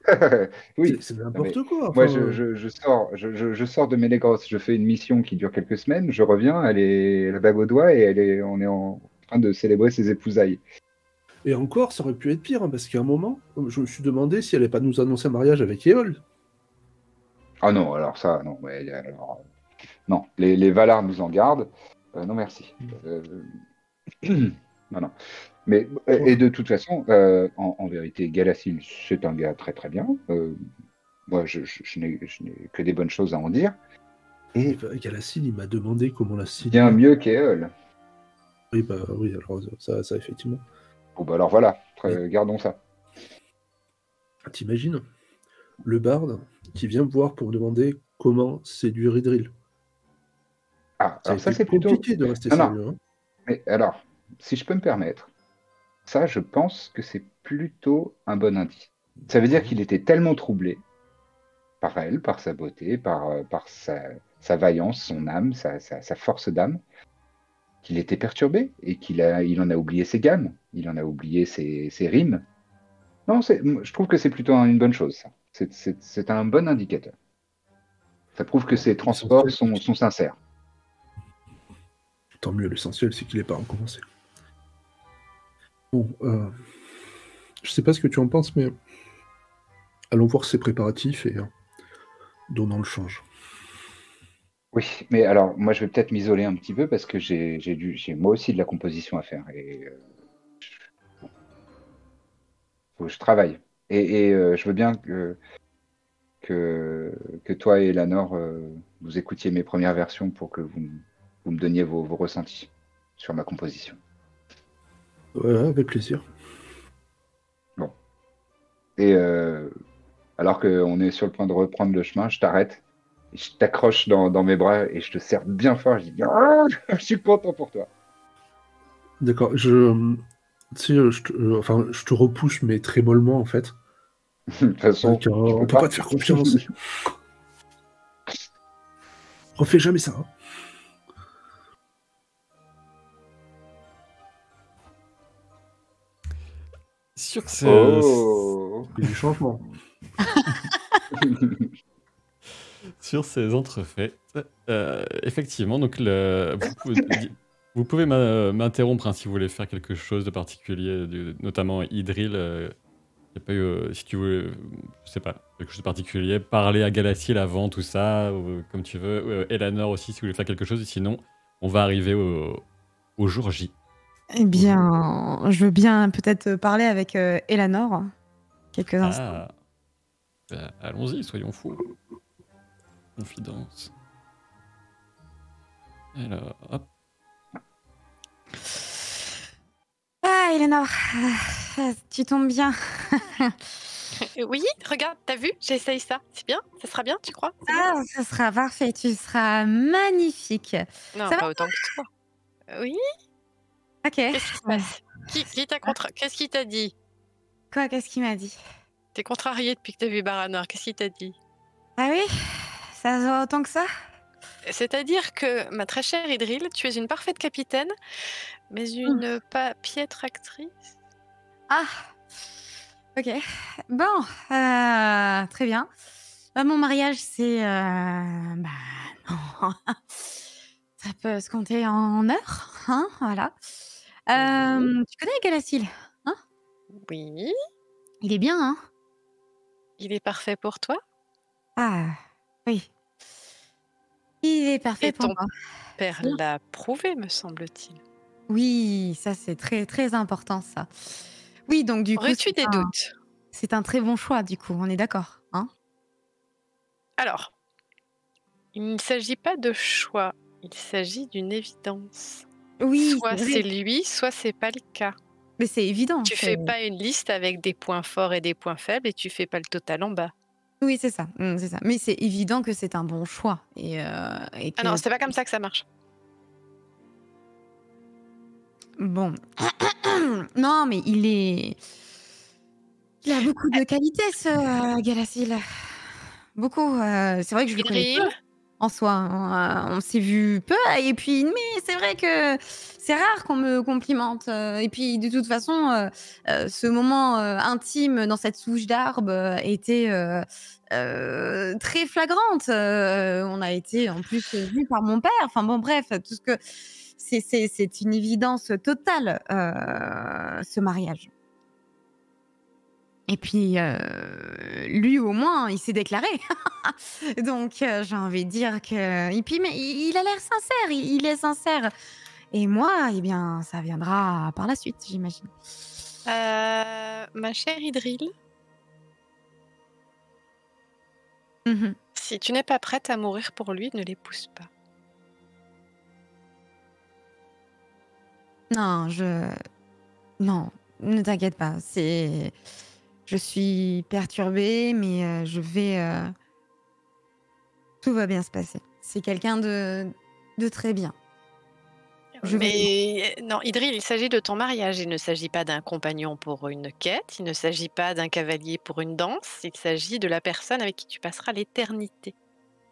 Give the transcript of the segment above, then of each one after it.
C'est Oui, c'est non, mais n'importe quoi. moi, Enfin, je sors de Ménégros, je fais une mission qui dure quelques semaines, je reviens, elle est la bague au doigt et on est en train de célébrer ses épousailles. et encore, ça aurait pu être pire, hein, parce qu'à un moment, je me suis demandé si elle allait pas nous annoncer un mariage avec Éole. Ah non, alors ça, non, non, les Valar nous en gardent. Non, merci. Non, non. Mais, et Voilà. de toute façon, en vérité, Galassil, c'est un gars très très bien. Moi, je n'ai que des bonnes choses à en dire. Et Et bah, Galassil, il m'a demandé comment la bien Cilia. mieux qu'Eol. Oui, bah oui, alors ça effectivement. Bon, bah alors voilà, Mais gardons ça. t'imagines, le barde qui vient me voir pour me demander comment séduire Idril. Ah, Ça a alors ça, été c'est plutôt. compliqué de rester Non, non, sérieux, hein. mais alors, si je peux me permettre, ça, je pense que c'est plutôt un bon indice. Ça veut dire qu'il était tellement troublé par elle, par sa beauté, par sa vaillance, son âme, sa force d'âme, qu'il était perturbé et il en a oublié ses gammes, il en a oublié ses rimes. Non, je trouve que c'est plutôt une bonne chose, ça. C'est un bon indicateur. Ça prouve que Bon, ses transports l'essentiel, c'est sont sincères. tant mieux, l'essentiel, c'est qu'il n'ait pas recommencé. Bon, je sais pas ce que tu en penses, mais allons voir ses préparatifs et donnons le change. Oui, mais alors, moi, je vais peut-être m'isoler un petit peu parce que j'ai moi aussi de la composition à faire et faut que je travaille. Je veux bien que toi et Lanor, vous écoutiez mes premières versions pour que vous me donniez vos ressentis sur ma composition. Ouais, avec plaisir. Bon. Et alors qu'on est sur le point de reprendre le chemin, je t'arrête, je t'accroche dans mes bras et je te serre bien fort. Je dis, ah, je suis content pour toi. D'accord, tu sais, enfin, je te repousse, mais très mollement, en fait. De toute façon, Car tu on peux peut pas pas. te faire confiance. Refais jamais ça, hein. Sur ce, Oh. Il y a du changement. sur ces entrefaits, effectivement, donc vous pouvez m'interrompre hein, si vous voulez faire quelque chose de particulier, notamment Idril. Y a pas eu, si tu veux, je sais pas, quelque chose de particulier, parler à Galaciel avant tout ça, ou, comme tu veux. Eleanor aussi, si vous voulez faire quelque chose. Sinon, on va arriver au jour J. Eh bien, je veux bien peut-être parler avec Eleanor quelques instants. Ah, bah, allons-y, soyons fous. Confidence. Alors, hop. Ah, Eleanor, tu tombes bien. Oui, regarde, t'as vu? J'essaye ça. C'est bien? Ça sera bien, tu crois? C'est bon? Ah, ça sera parfait, tu seras magnifique. Non, Ça va? pas autant que toi. Oui? Ok. Qu'est-ce qui se passe? Qui t'a Qu'est-ce qu'il t'a dit? Quoi, qu'est-ce qu'il m'a dit? T'es contrarié depuis que t'as vu Baranor. Qu'est-ce qu'il t'a dit? Ah oui? Ça se voit autant que ça? C'est-à-dire que, ma très chère Idril, tu es une parfaite capitaine, mais une pas piètre actrice. Ah, ok. Bon, très bien. Bah, mon mariage, c'est... bah, non. Ça peut se compter en heures, hein, voilà. Tu connais Galassil, hein? Oui, Il est bien, hein? il est parfait pour toi. Ah, oui. Il est parfait Et pour ton moi. père C'est bien. l'a prouvé, me semble-t-il. Oui, ça, c'est très, très important, ça. Oui, donc du coup, Aurais-tu des doutes? c'est un très bon choix, du coup, on est d'accord, hein? Alors, il ne s'agit pas de choix, il s'agit d'une évidence. Oui, c'est Soit vrai. c'est lui, soit c'est pas le cas. Mais c'est évident, Tu c'est fais pas une liste avec des points forts et des points faibles et tu fais pas le total en bas. oui, c'est ça, c'est ça. Mais c'est évident que c'est un bon choix et Ah non, que c'est pas comme ça que ça marche. bon, non, mais il a beaucoup de qualités ce, Galassil. Beaucoup, c'est vrai que je le connais Idril, peu. en soi, hein. On s'est vu peu et puis mais c'est vrai que c'est rare qu'on me complimente, et puis de toute façon, ce moment, intime dans cette souche d'arbre, était, très flagrante. On a été en plus, vus par mon père. Enfin bon bref, tout ce que c'est une évidence totale, ce mariage. Et puis, lui au moins, il s'est déclaré. Donc, j'ai envie de dire que et puis mais il a l'air sincère, il est sincère et moi, eh bien, ça viendra par la suite, j'imagine. Ma chère Idril, Mmh. si tu n'es pas prête à mourir pour lui, ne l'épouse pas. Non, non, ne t'inquiète pas, je suis perturbée, mais tout va bien se passer. C'est quelqu'un de très bien. Je vais bien. Mais non, Idril, il s'agit de ton mariage. Il ne s'agit pas d'un compagnon pour une quête, il ne s'agit pas d'un cavalier pour une danse, il s'agit de la personne avec qui tu passeras l'éternité.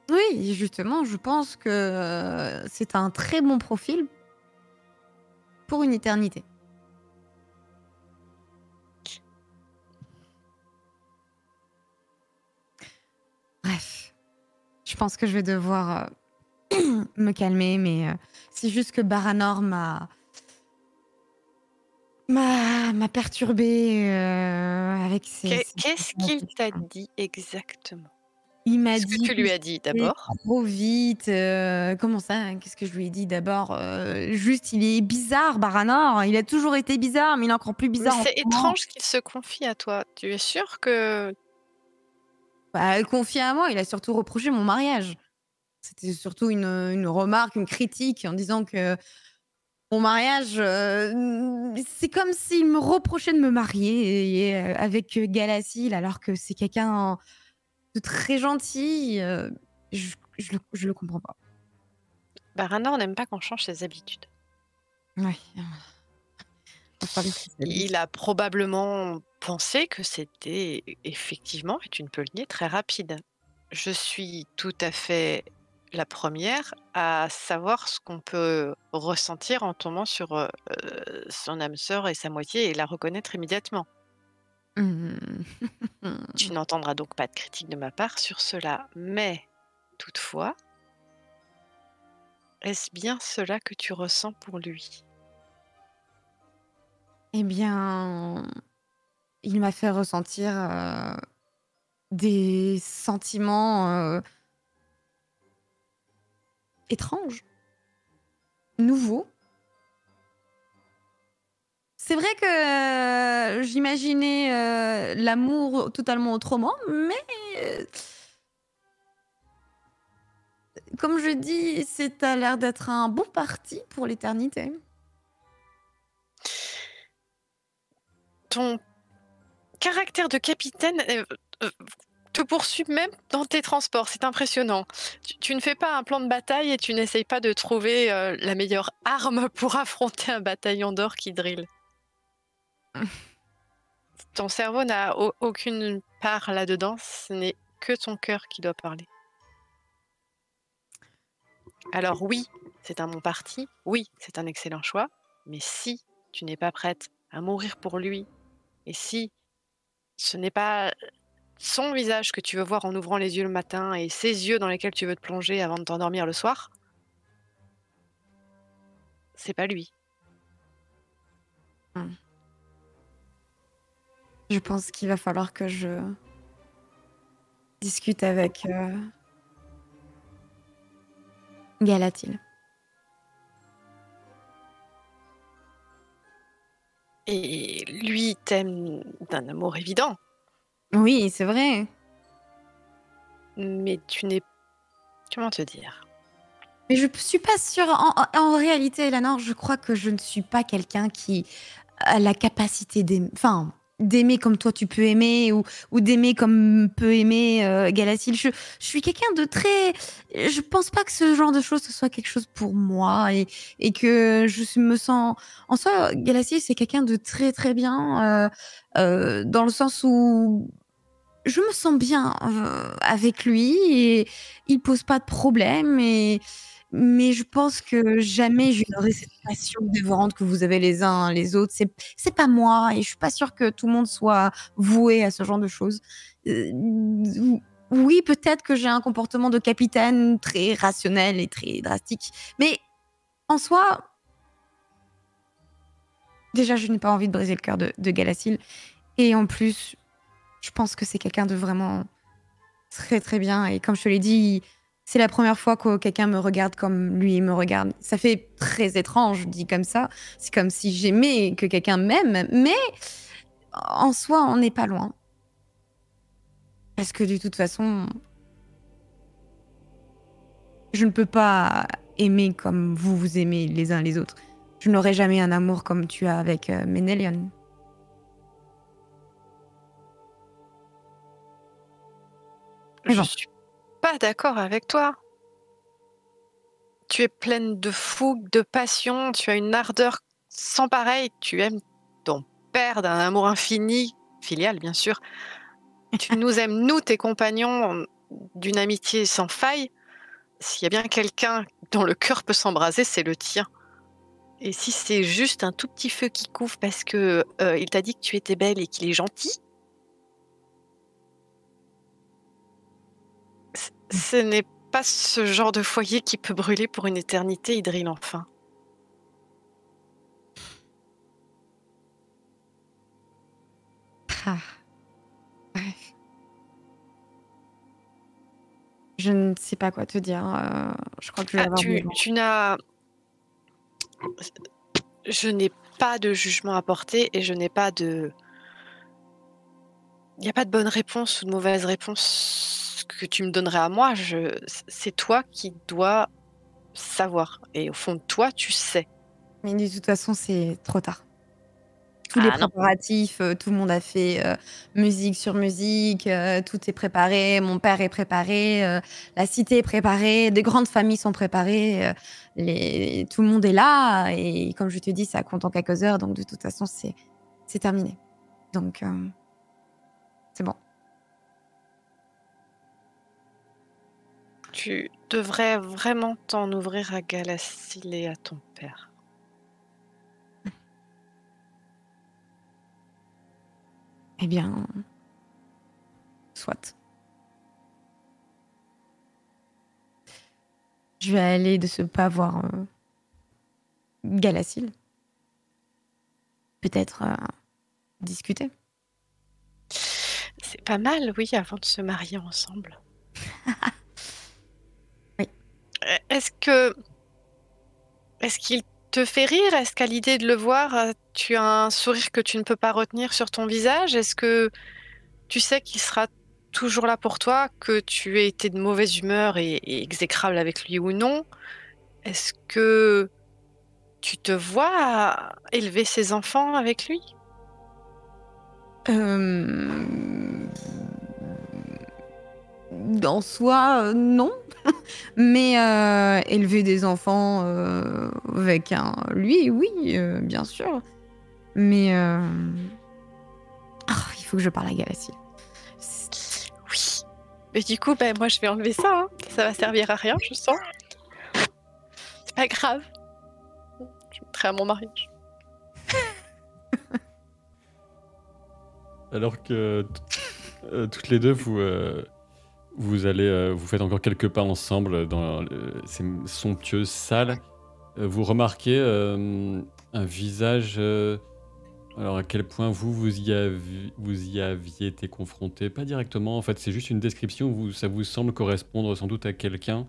Oui, justement, je pense que, c'est un très bon profil pour une éternité. Bref, je pense que je vais devoir, me calmer, mais, c'est juste que Baranor m'a perturbée, avec Qu'est-ce qu'il t'a dit exactement? Il m'a Ce que dit tu que lui as dit j'étais d'abord? trop vite, comment ça? Qu'est-ce que je lui ai dit d'abord? Juste il est bizarre Baranor, il a toujours été bizarre, mais il est encore plus Mais bizarre en c'est ce moment. étrange qu'il se confie à toi. Tu es sûre que Bah, confié à moi, il a surtout reproché mon mariage. C'était surtout une remarque, une critique en disant que mon mariage, c'est comme s'il me reprochait de me marier avec, Galassil alors que c'est quelqu'un de très gentil, je le comprends pas. Baranor n'aime pas qu'on change ses habitudes? Ouais, va falloir que ça bouge. Il a probablement pensé que c'était effectivement, et tu ne peux le nier, très rapide. Je suis tout à fait la première à savoir ce qu'on peut ressentir en tombant sur, son âme sœur et sa moitié et la reconnaître immédiatement. Mmh. Tu n'entendras donc pas de critique de ma part sur cela. Mais toutefois, est-ce bien cela que tu ressens pour lui? Eh bien, il m'a fait ressentir, des sentiments, étranges, nouveaux. C'est vrai que, j'imaginais, l'amour totalement autrement, mais, heu, comme je dis, c'est a l'air d'être un bon parti pour l'éternité. Ton caractère de capitaine, heu, te poursuit même dans tes transports, c'est impressionnant. Tu ne fais pas un plan de bataille et tu n'essayes pas de trouver, la meilleure arme pour affronter un bataillon d'or qui drille. Ton cerveau n'a aucune part là-dedans, ce n'est que ton cœur qui doit parler. Alors oui, c'est un bon parti, oui, c'est un excellent choix, mais si tu n'es pas prête à mourir pour lui et si ce n'est pas son visage que tu veux voir en ouvrant les yeux le matin et ses yeux dans lesquels tu veux te plonger avant de t'endormir le soir, c'est pas lui. Mmh. Je pense qu'il va falloir que je discute avec, Galatil. Et lui t'aime d'un amour évident, Oui, c'est vrai. mais tu n'es comment te dire? Mais je suis pas sûre. En réalité, Eleanor, je crois que je ne suis pas quelqu'un qui a la capacité d'aimer comme toi tu peux aimer ou d'aimer comme peut aimer, Galassil. Je suis quelqu'un de très je pense pas que ce genre de choses, ce soit quelque chose pour moi et que me sens en soi, Galassil, c'est quelqu'un de très, très bien, dans le sens où je me sens bien avec lui et il pose pas de problème. Mais je pense que jamais je n'aurai cette passion dévorante que vous avez les uns les autres. C'est pas moi et je suis pas sûre que tout le monde soit voué à ce genre de choses. Oui, peut-être que j'ai un comportement de capitaine très rationnel et très drastique, mais en soi, déjà, je n'ai pas envie de briser le cœur de Galacil. Et en plus, je pense que c'est quelqu'un de vraiment très très bien. Et comme je te l'ai dit, c'est la première fois que quelqu'un me regarde comme lui me regarde. Ça fait très étrange, dit comme ça. C'est comme si j'aimais que quelqu'un m'aime, mais en soi, on n'est pas loin. Parce que de toute façon, je ne peux pas aimer comme vous vous aimez les uns les autres. Je n'aurai jamais un amour comme tu as avec Ménélion. Mais Je bon. suis pas d'accord avec toi. Tu es pleine de fougue, de passion, tu as une ardeur sans pareil, tu aimes ton père d'un amour infini, filial bien sûr. Tu nous aimes, nous, tes compagnons, d'une amitié sans faille. S'il y a bien quelqu'un dont le cœur peut s'embraser, c'est le tien. Et si c'est juste un tout petit feu qui couvre parce que il t'a dit que tu étais belle et qu'il est gentil, ce n'est pas ce genre de foyer qui peut brûler pour une éternité, Idril, enfin. Ah. Bref. Je ne sais pas quoi te dire. Je crois que je vais avoir besoin. Tu n'as... Je n'ai pas de jugement à porter et je n'ai pas de... Il n'y a pas de bonne réponse ou de mauvaise réponse que tu me donnerais à moi. C'est toi qui dois savoir. Et au fond de toi, tu sais. Mais de toute façon, c'est trop tard. Tous les non. préparatifs, tout le monde a fait musique sur musique, tout est préparé, mon père est préparé, la cité est préparée, de grandes familles sont préparées, tout le monde est là et comme je te dis, ça compte en quelques heures, donc de toute façon, c'est terminé. Donc, c'est bon. Tu devrais vraiment t'en ouvrir à Galacil et à ton père. Eh bien, soit. Je vais aller de ce pas voir Galacil. Peut-être discuter. C'est pas mal, oui, avant de se marier ensemble. Oui. Est-ce qu'il te fait rire? Est-ce qu'à l'idée de le voir, tu as un sourire que tu ne peux pas retenir sur ton visage? Est-ce que tu sais qu'il sera toujours là pour toi, que tu aies été de mauvaise humeur et exécrable avec lui ou non? Est-ce que tu te vois élever ses enfants avec lui? En soi, non. Mais élever des enfants avec lui, oui, bien sûr. Mais il faut que je parle à Galacil. Oui. Mais du coup, moi, je vais enlever ça. Hein. Ça va servir à rien, je sens. C'est pas grave. Je mettrai à mon mariage. Alors que toutes les deux, vous allez, vous faites encore quelques pas ensemble dans ces somptueuses salles. Vous remarquez un visage. Alors à quel point vous y aviez été confronté? Pas directement, en fait, c'est juste une description. Ça vous semble correspondre sans doute à quelqu'un.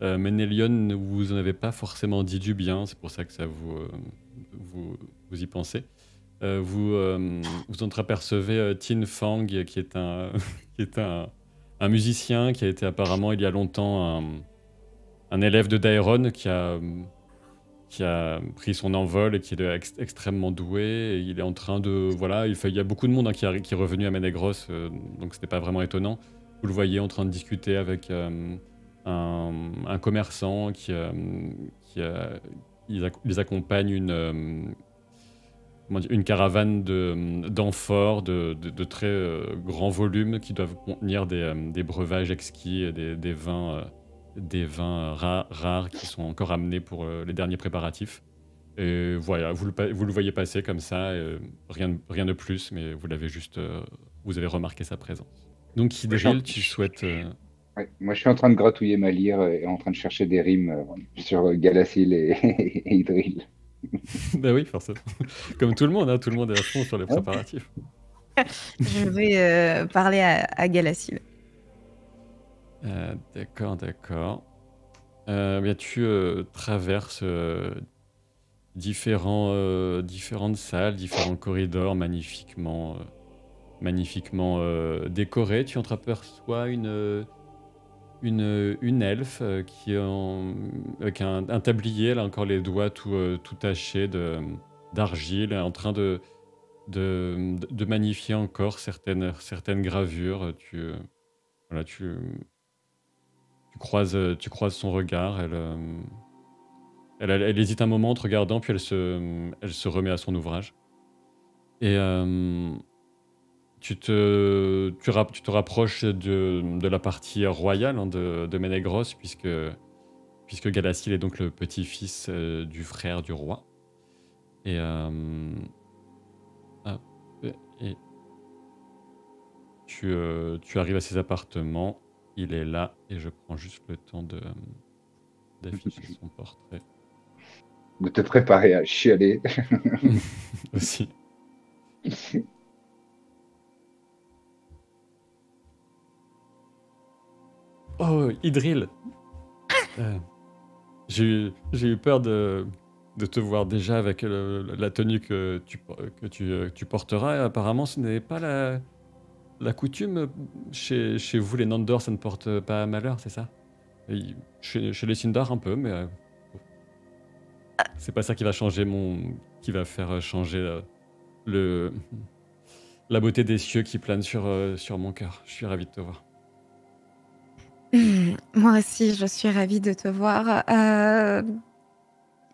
Ménélion, vous en avez pas forcément dit du bien, c'est pour ça que ça vous y pensez. Vous entreapercevez Tin Fang, qui est un musicien qui a été apparemment il y a longtemps un élève de Daeron qui a pris son envol et qui est extrêmement doué. Et il est en train de... Voilà, il y a beaucoup de monde qui est revenu à Ménégros, donc c'était pas vraiment étonnant. Vous le voyez en train de discuter avec un commerçant qui les accompagne une caravane d'amphores de très grand volume qui doivent contenir des breuvages exquis, et des vins rares qui sont encore amenés pour les derniers préparatifs. Et voilà, vous le voyez passer comme ça, rien de plus, mais vous l'avez juste, vous avez remarqué sa présence. Donc Moi, je suis en, Idril, tu souhaites... ouais, moi, je suis en train de gratouiller ma lyre et en train de chercher des rimes sur Galassil et Idril. Ben oui, forcément. Comme tout le monde, hein, tout le monde est à fond sur les préparatifs. Je vais parler à Galassil. D'accord. Bien, tu traverses différentes salles, différents corridors magnifiquement décorés. Tu entreaperçois une elfe qui est avec un tablier, là encore les doigts tout tachés d'argile, en train de magnifier encore certaines gravures. Tu croises son regard. Elle hésite un moment en te regardant, puis elle se remet à son ouvrage. Et tu te rapproches de la partie royale, hein, de Ménégros, puisque Galassil est donc le petit-fils du frère du roi. Et, hop, et tu arrives à ses appartements. Il est là, et je prends juste le temps d'afficher son portrait. De te préparer à chialer. Aussi. Oh, Idril. J'ai eu peur de te voir déjà avec la tenue que tu porteras. Apparemment, ce n'est pas la coutume. Chez vous, les Nandor, ça ne porte pas malheur, c'est ça? Chez les Sindar, un peu, mais c'est pas ça qui va faire changer la beauté des cieux qui plane sur mon cœur. Je suis ravi de te voir. Moi aussi, je suis ravie de te voir.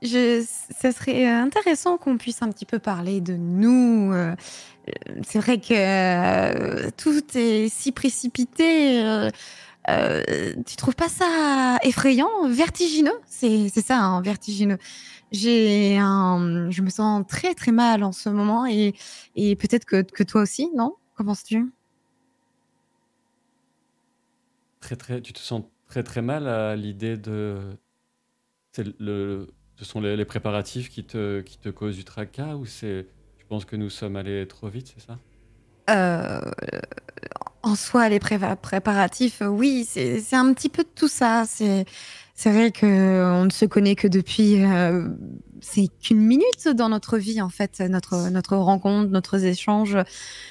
Ça serait intéressant qu'on puisse un petit peu parler de nous. C'est vrai que tout est si précipité. Tu trouves pas ça effrayant, vertigineux? C'est ça, hein, vertigineux. Je me sens très très mal en ce moment et peut-être que toi aussi, non? Qu'en penses-tu? Tu te sens très très mal à l'idée ce sont les préparatifs qui te causent du tracas, ou tu penses que nous sommes allés trop vite, c'est ça? Euh, En soi, les préparatifs, oui, c'est un petit peu de tout ça. C'est vrai qu'on ne se connaît que depuis... c'est qu'une minute dans notre vie, en fait, notre rencontre, notre échange.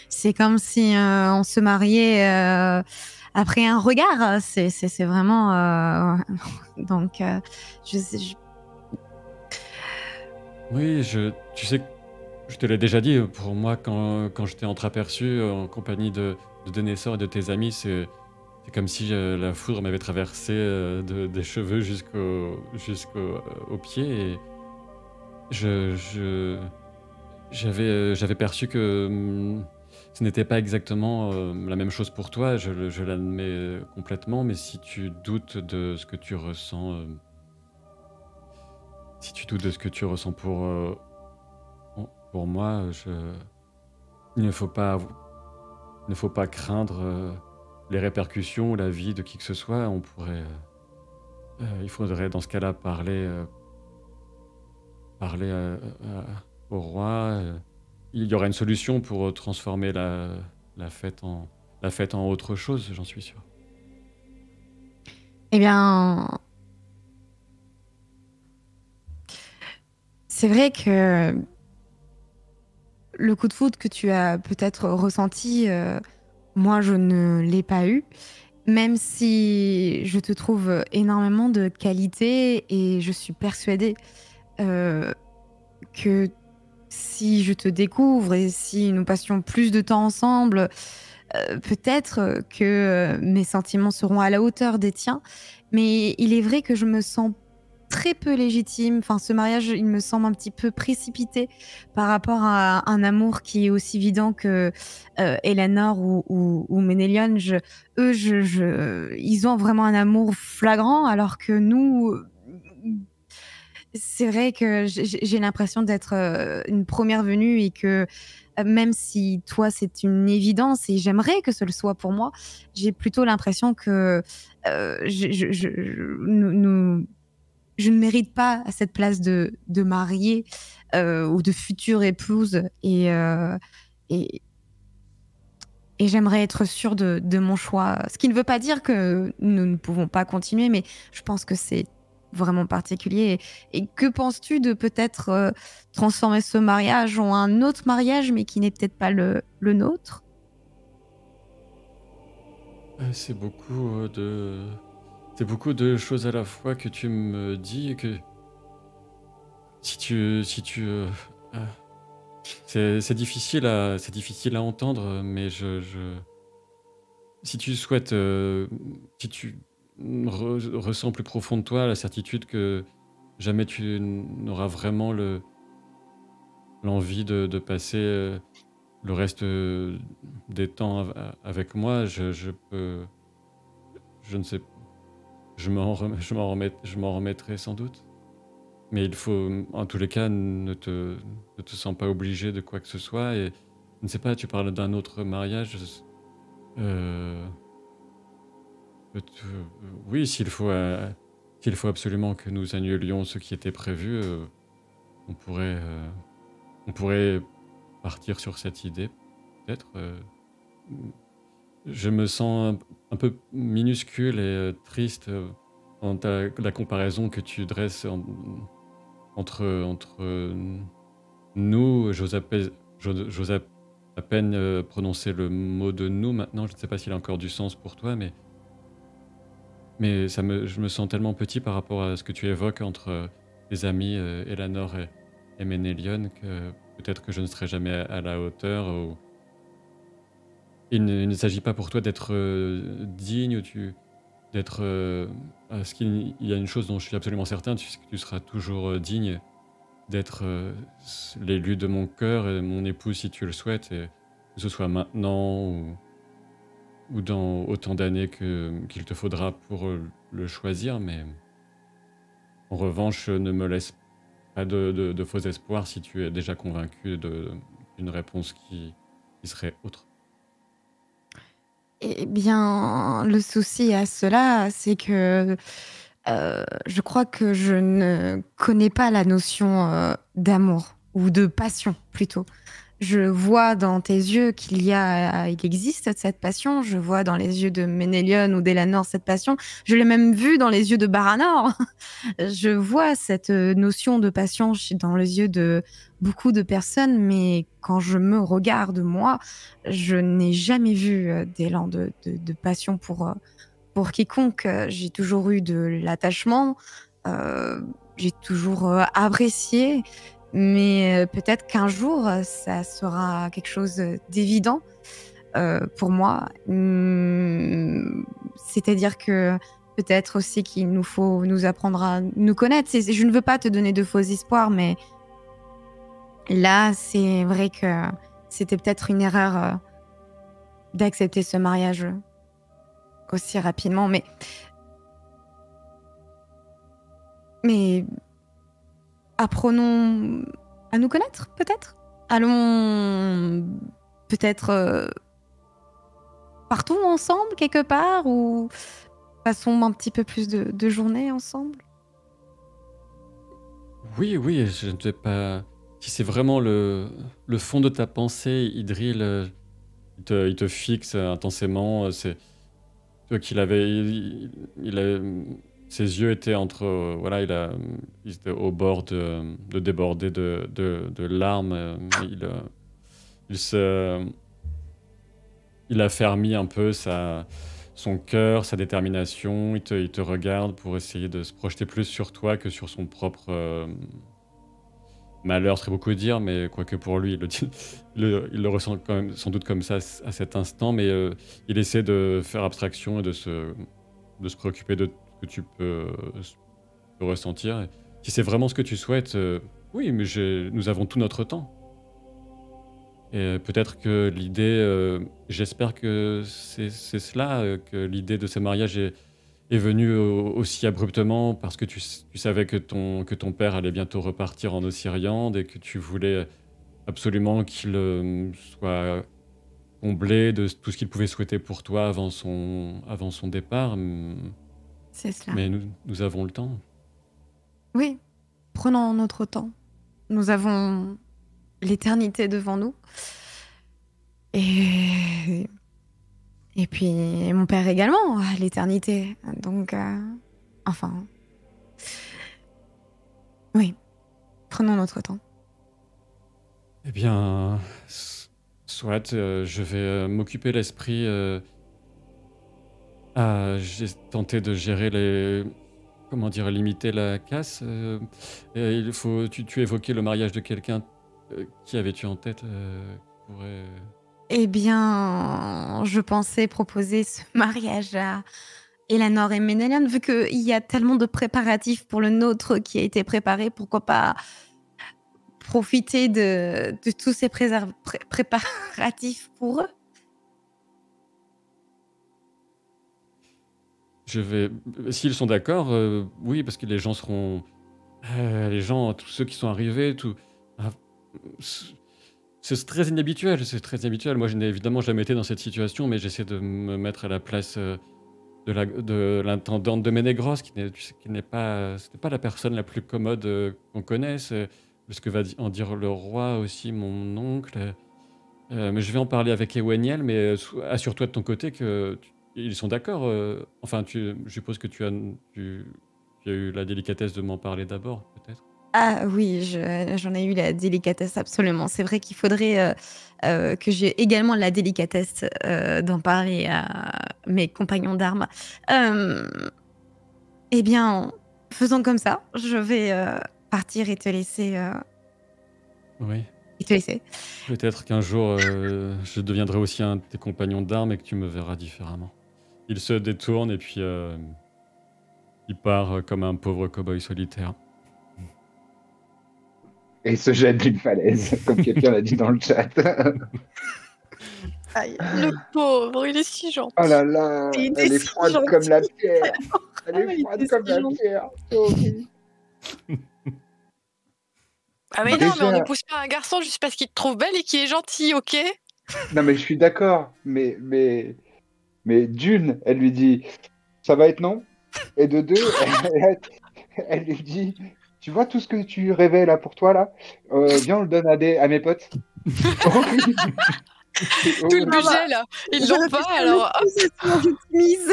C'est comme si on se mariait après un regard. C'est vraiment... donc, je- Oui, tu sais, je te l'ai déjà dit, pour moi, quand je t'ai entreaperçu en compagnie de Denessor et de tes amis, c'est comme si la foudre m'avait traversé des cheveux aux pieds. Et j'avais perçu que ce n'était pas exactement la même chose pour toi, je l'admets complètement, mais si tu doutes de ce que tu ressens, pour moi, il ne faut pas craindre les répercussions ou la vie de qui que ce soit. Il faudrait dans ce cas-là parler au roi. Il y aura une solution pour transformer la fête en autre chose, j'en suis sûr. Eh bien, c'est vrai que le coup de foudre que tu as peut-être ressenti, moi, je ne l'ai pas eu. Même si je te trouve énormément de qualité et je suis persuadée que si je te découvre et si nous passions plus de temps ensemble, peut-être que mes sentiments seront à la hauteur des tiens. Mais il est vrai que je me sens très peu légitime. Enfin, ce mariage, il me semble un petit peu précipité par rapport à un amour qui est aussi évident que Eleanor ou Ménélion. Ils ont vraiment un amour flagrant, alors que nous, c'est vrai que j'ai l'impression d'être une première venue et que même si toi c'est une évidence et j'aimerais que ce le soit pour moi, j'ai plutôt l'impression que je ne mérite pas cette place de mariée ou de future épouse et, et j'aimerais être sûre de mon choix. Ce qui ne veut pas dire que nous ne pouvons pas continuer, mais je pense que c'est vraiment particulier. Et que penses-tu de peut-être transformer ce mariage en un autre mariage, mais qui n'est peut-être pas le nôtre? C'est beaucoup de choses à la fois que tu me dis et que si tu, ah, c'est difficile à entendre, mais si tu souhaites, si tu ressens plus profond de toi la certitude que jamais tu n'auras vraiment l'envie de passer le reste des temps avec moi, je ne sais, je m'en remettrai sans doute. Mais il faut, en tous les cas, ne te sens pas obligé de quoi que ce soit. Et je ne sais pas, tu parles d'un autre mariage. euh, oui, s'il faut absolument que nous annulions ce qui était prévu, on pourrait, euh, on pourrait partir sur cette idée, peut-être. Je me sens un peu minuscule et triste dans la comparaison que tu dresses entre nous. J'ose à peine prononcer le mot de nous maintenant. Je ne sais pas s'il a encore du sens pour toi, mais je me sens tellement petit par rapport à ce que tu évoques entre tes amis Eleanor et Ménélion que peut-être que je ne serai jamais à la hauteur. Il ne s'agit pas pour toi d'être digne ou d'être. Parce qu'il y a une chose dont je suis absolument certain, tu seras toujours digne d'être l'élu de mon cœur et mon épouse si tu le souhaites, et que ce soit maintenant ou dans autant d'années qu'il te faudra pour le choisir. Mais en revanche, ne me laisse pas de faux espoirs si tu es déjà convaincu d'une réponse qui serait autre. Eh bien, le souci à cela, c'est que je crois que je ne connais pas la notion d'amour ou de passion plutôt. Je vois dans tes yeux il existe cette passion. Je vois dans les yeux de Ménélion ou d'Elanor cette passion. Je l'ai même vu dans les yeux de Baranor. Je vois cette notion de passion dans les yeux de beaucoup de personnes, mais quand je me regarde moi, je n'ai jamais vu d'élan de passion pour quiconque. J'ai toujours eu de l'attachement, j'ai toujours apprécié, mais peut-être qu'un jour, ça sera quelque chose d'évident pour moi. C'est-à-dire que peut-être aussi qu'il nous faut nous apprendre à nous connaître. Je ne veux pas te donner de faux espoirs, mais là, c'est vrai que c'était peut-être une erreur d'accepter ce mariage aussi rapidement. Mais apprenons à nous connaître, peut-être. Allons peut-être partons ensemble quelque part ou passons un petit peu plus de journées ensemble. Oui, je ne sais pas. Si c'est vraiment le fond de ta pensée, Idril, il te fixe intensément. C'est toi qu'il avait. Ses yeux étaient entre. Voilà, il était au bord de déborder de larmes. Il a fermi un peu son cœur, sa détermination. Il te regarde pour essayer de se projeter plus sur toi que sur son propre malheur, serait beaucoup dire, mais quoique pour lui, il le ressent quand même sans doute comme ça à cet instant, mais il essaie de faire abstraction et de se préoccuper de ce que tu peux peux ressentir. Et si c'est vraiment ce que tu souhaites, oui, mais nous avons tout notre temps. Et peut-être que l'idée, j'espère que c'est cela, que l'idée de ce mariage est venue aussi abruptement parce que tu savais que ton père allait bientôt repartir en Ossiriande et que tu voulais absolument qu'il soit comblé de tout ce qu'il pouvait souhaiter pour toi avant son départ. C'est cela. Mais nous avons le temps. Oui, prenons notre temps. Nous avons l'éternité devant nous. Et puis mon père également a l'éternité. Donc, enfin, oui, prenons notre temps. Eh bien, soit, je vais m'occuper l'esprit. J'ai tenté de gérer comment dire, limiter la casse. Et tu évoquais le mariage de quelqu'un. Qui avais-tu en tête qui pourrait... Eh bien, je pensais proposer ce mariage à Eleanor et Ménéliane, vu qu'il y a tellement de préparatifs pour le nôtre qui a été préparé, pourquoi pas profiter de tous ces préparatifs pour eux. S'ils sont d'accord, oui, parce que les gens seront... tous ceux qui sont arrivés, c'est très inhabituel, Moi, je n'ai évidemment jamais été dans cette situation, mais j'essaie de me mettre à la place de l'intendante de Ménégros, qui n'est pas, c'était pas la personne la plus commode qu'on connaisse. Ce que va en dire le roi aussi, mon oncle. Mais je vais en parler avec Eweniel, mais assure-toi de ton côté qu'ils sont d'accord. Enfin, je suppose que tu as eu la délicatesse de m'en parler d'abord, peut-être. Ah oui, j'en ai eu la délicatesse, absolument. C'est vrai qu'il faudrait que j'ai également la délicatesse d'en parler à mes compagnons d'armes. Eh bien, faisons comme ça. Je vais partir et te laisser. Oui. Et te laisser. Peut-être qu'un jour, je deviendrai aussi un de tes compagnons d'armes et que tu me verras différemment. Il se détourne et puis il part comme un pauvre cow-boy solitaire. Et il se jette d'une falaise, comme quelqu'un l'a dit dans le chat. Aïe, le pauvre, il est si gentil. Oh là là, Il elle est si froide gentil. comme la pierre. Elle Ah, est il froide était comme si la gentil. pierre. C'est horrible. Ah mais non, mais on Déjà- n'épouse pas un garçon juste parce qu'il te trouve belle et qu'il est gentil, ok? Non, mais je suis d'accord. Mais d'une, elle lui dit, ça va être non. Et de deux, elle lui dit, tu vois tout ce que tu rêvais là pour toi là, viens on le donne à mes potes. Horrible. C'est Tout le horrible. budget là, ils l'ont pas alors. hop. Mise.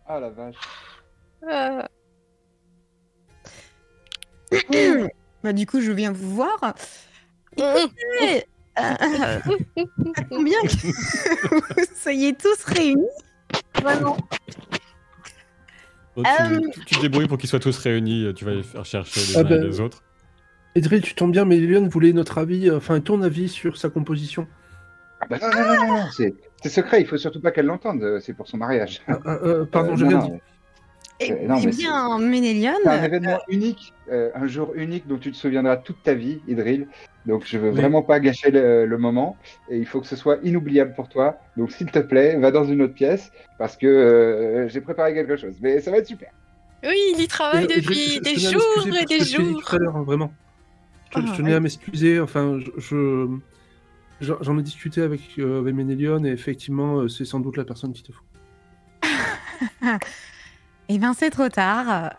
Ah la vache. Euh, Bah, du coup, je viens vous voir. hum, Et, ça tombe bien que vous soyez tous réunis. Vraiment. Donc, tu te débrouilles pour qu'ils soient tous réunis, tu vas les faire chercher les Ah uns et ben, les autres. Edril, tu tombes bien, mais Liliane voulait notre avis, enfin ton avis sur sa composition. Ah bah non, c'est secret, il faut surtout pas qu'elle l'entende, c'est pour son mariage. Pardon, j'ai non, rien non, dit. non, Eh mais bien, Ménéliane, c'est un événement unique, un jour unique dont tu te souviendras toute ta vie, Idril. Donc je veux Oui. vraiment pas gâcher le moment et il faut que ce soit inoubliable pour toi. Donc s'il te plaît, va dans une autre pièce parce que j'ai préparé quelque chose. Mais ça va être super. Oui, il y travaille Edril, depuis je des tenais à jours m'excuser et pour des ce que je t'ai dit jours. tout à l'heure, hein, vraiment. Je Ah, tenais à m'excuser, enfin, j'en ai discuté avec Ménélion et effectivement, c'est sans doute la personne qu'il te faut. eh bien, c'est trop tard.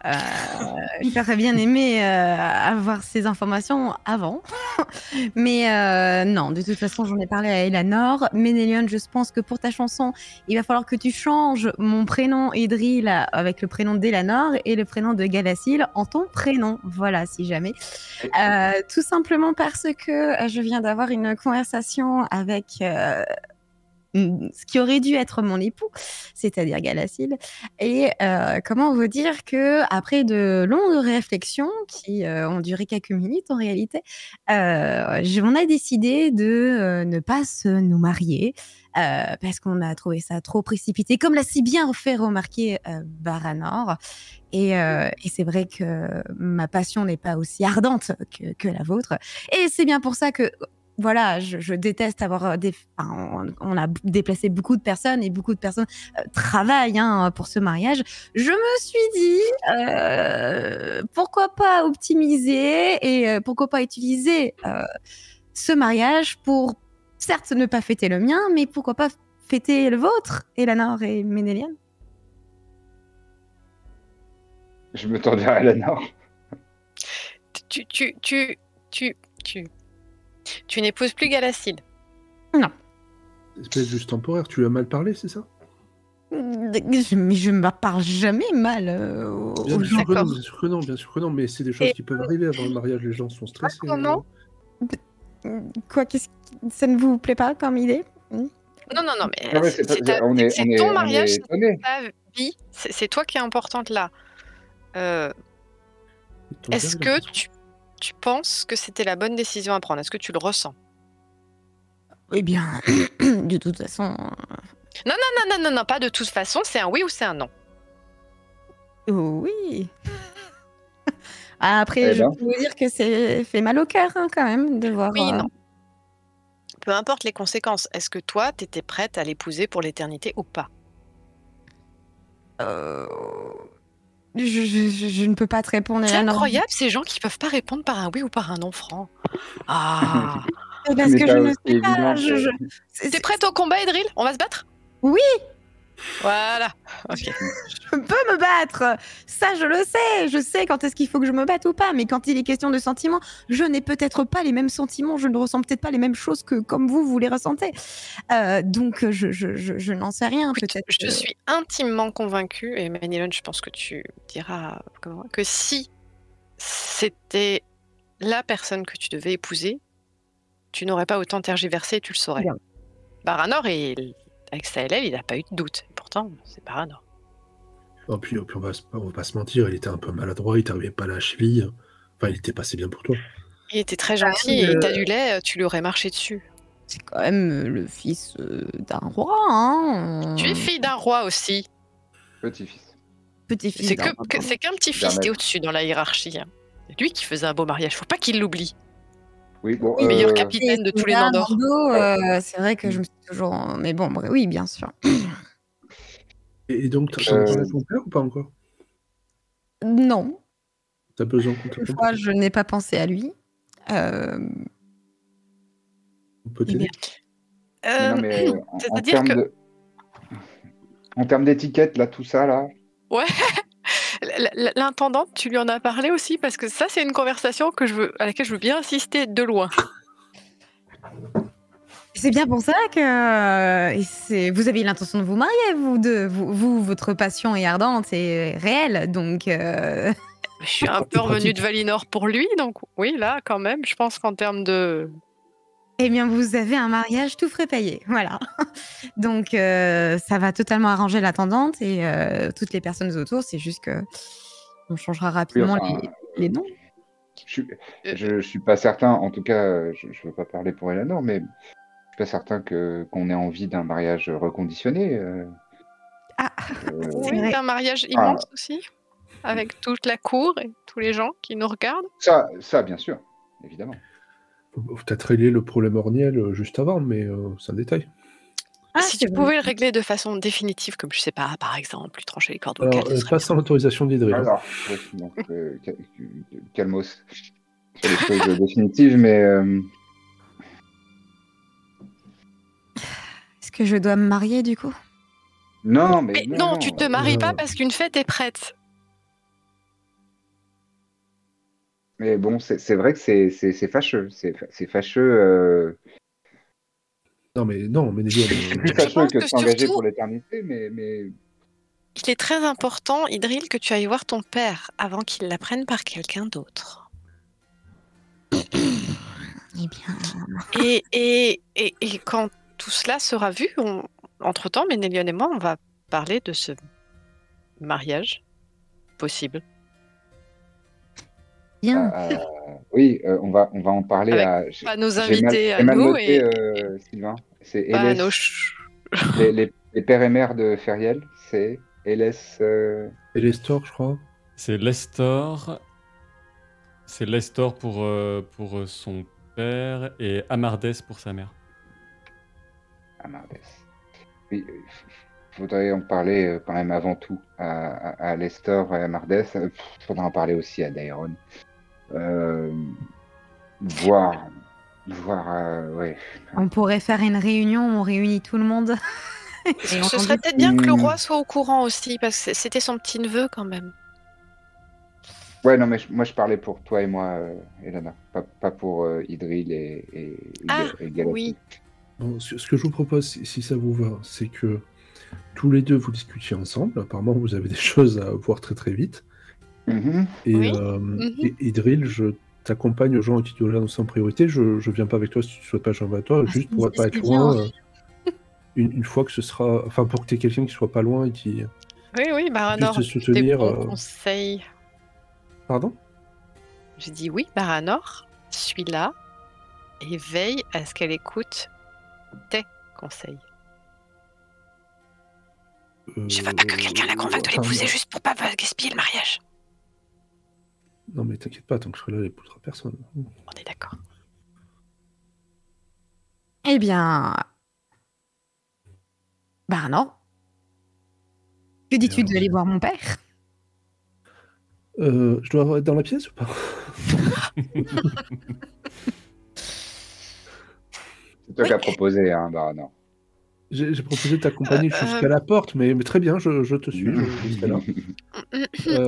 J'aurais bien aimé avoir ces informations avant. Mais non, de toute façon, j'en ai parlé à Eleanor. Ménélion, je pense que pour ta chanson, il va falloir que tu changes mon prénom Idril avec le prénom d'Eleanor et le prénom de Galassil en ton prénom. Voilà, si jamais. Tout simplement parce que je viens d'avoir une conversation avec ce qui aurait dû être mon époux, c'est-à-dire Galacil. Et comment vous dire que après de longues réflexions qui ont duré quelques minutes en réalité, on a décidé de ne pas nous marier parce qu'on a trouvé ça trop précipité, comme l'a si bien fait remarquer Baranor. Et c'est vrai que ma passion n'est pas aussi ardente que la vôtre. Et c'est bien pour ça que voilà, je déteste avoir on a déplacé beaucoup de personnes et beaucoup de personnes travaillent pour ce mariage. Je me suis dit, pourquoi pas optimiser et pourquoi pas utiliser ce mariage pour, certes, ne pas fêter le mien, mais pourquoi pas fêter le vôtre, Elanor et Ménéliane. Je me tourne vers Elanor. Tu n'épouses plus Galacil. Non. Espèce juste temporaire, tu lui as mal parlé, c'est ça? Mais je ne me parle jamais mal Bien sûr que non, bien sûr que non, bien sûr que non, mais c'est des choses qui peuvent arriver avant le mariage, les gens sont stressés. Comment Quoi, ça ne vous plaît pas comme idée? Non, mais Ah ouais, c'est on ton est mariage, c'est étonnés. ta vie, c'est toi qui es importante là. Est-ce que tu penses que c'était la bonne décision à prendre? Est-ce que tu le ressens? Eh bien, de toute façon... Non, pas de toute façon, c'est un oui ou c'est un non. Oui. Après, je peux vous dire que c'est fait mal au cœur quand même de voir... Oui, non. Peu importe les conséquences, est-ce que toi, t'étais prête à l'épouser pour l'éternité ou pas? Je ne peux pas te répondre. C'est incroyable ces gens qui peuvent pas répondre par un oui ou par un non franc. Ah. Parce que je ne sais pas. T'es prête au combat, Edril? On va se battre? Oui. Voilà. Ok. Je peux me battre. Ça, je le sais. Je sais quand est-ce qu'il faut que je me batte ou pas. Mais quand il est question de sentiments, je n'ai peut-être pas les mêmes sentiments. Je ne ressens peut-être pas les mêmes choses que comme vous les ressentez. Donc, je n'en sais rien. Peut-être. Je suis intimement convaincue, et Manilon, je pense que tu diras que si c'était la personne que tu devais épouser, tu n'aurais pas autant tergiversé et tu le saurais. Bien. Baranor, avec sa LL, il n'a pas eu de doute. Et pourtant, c'est Baranor. Oh, puis on va pas se mentir, il était un peu maladroit, il t'arrivait pas à la cheville. Enfin, il était passé bien pour toi. Il était très gentil et il t'adulait, tu lui aurais marché dessus. C'est quand même le fils d'un roi, hein. Tu es fille d'un roi aussi. Petit-fils. Petit-fils. C'est qu'un petit-fils, t'es au-dessus dans la hiérarchie. C'est lui qui faisait un beau mariage, faut pas qu'il l'oublie. Oui, bon, meilleur capitaine de tous les Nandor. C'est vrai que je me suis toujours... Mais bon, oui, bien sûr. Et donc, t'as parlé à ton père ou pas encore? Non. T'as besoin qu'on t'appelle? Fois, je n'ai pas pensé à lui. On peut t'aider? Non, mais en termes d'étiquette, là, tout ça, là... Ouais. L'intendante, tu lui en as parlé aussi? Parce que ça, c'est une conversation à laquelle je veux bien insister de loin. C'est bien pour ça que vous avez l'intention de vous marier, vous, votre passion est ardente et réelle, donc... Je suis un peu revenue de Valinor pour lui, donc oui, là, quand même, je pense qu'en termes de... Eh bien, vous avez un mariage tout frais payé, voilà. Donc, ça va totalement arranger l'attendante et toutes les personnes autour, c'est juste que on changera rapidement les noms. Je suis pas certain, en tout cas, je veux pas parler pour Elanor, mais je suis pas certain qu'on ait envie d'un mariage reconditionné. Oui, un mariage immense aussi, avec toute la cour et tous les gens qui nous regardent. Ça, bien sûr, évidemment. Faut peut-être régler le problème Orniel juste avant, mais c'est un détail. Si tu pouvais le régler de façon définitive, comme je sais pas, par exemple, lui trancher les cordes vocales. Alors, pas sans l'autorisation d'Idril. Alors, calmos. C'est des choses définitives, mais... Est-ce que je dois me marier, du coup? Non, mais non, tu te maries pas parce qu'une fête est prête. Mais bon, c'est vrai que c'est fâcheux. C'est fâcheux. Non, mais c'est plus fâcheux que de s'engager pour l'éternité, mais... Il est très important, Idril, que tu ailles voir ton père avant qu'il l'apprenne par quelqu'un d'autre. Eh bien... Et quand tout cela sera vu. Entre-temps, Ménélion et moi, on va parler de ce mariage possible. Bien. Oui, on va en parler Avec pas nos j'ai invités à mal nous noté, et Sylvain. C'est pas à nos... Hélès. Les pères et mères de Feriel, c'est Hélès. Et les stores, je crois. C'est Lestor. C'est Lestor pour son père et Amardès pour sa mère. Amardès. Oui, faudrait en parler quand même avant tout à Lestor et à Amardès. Faudrait en parler aussi à Daeron. Voir, ouais. On pourrait faire une réunion, on réunit tout le monde. Et on Ce t'en serait dit. peut-être bien que le roi soit au courant aussi, parce que c'était son petit-neveu quand même. Ouais, non, mais moi je parlais pour toi et moi, Elana, pas pour Idril et Galatée. Oui. Bon, ce que je vous propose, si ça vous va, c'est que tous les deux vous discutiez ensemble. Apparemment, vous avez des choses à voir très très vite. Mhm. Et, Oui. et Idril, je t'accompagne aux gens qui doivent l'annoncer en priorité. Je viens pas avec toi si tu ne souhaites pas joindre à toi, juste pour pas être loin. Une fois que ce sera. Enfin, pour que tu aies quelqu'un qui soit pas loin et qui Oui, Baranor, puisse te soutenir. des bons conseils. Pardon? J'ai dit oui, Baranor, suis là et veille à ce qu'elle écoute tes conseils. Je veux pas que quelqu'un la convainque de l'épouser juste pour pas gaspiller le mariage. Non, mais t'inquiète pas, tant que je serai là, elle épousera personne. On est d'accord. Eh bien. Bah non. Que dis-tu d'aller voir mon père? Je dois être dans la pièce ou pas? C'est toi qui as proposé, hein, Baranor. J'ai proposé de t'accompagner jusqu'à la porte, mais très bien, je te suis, je serai là.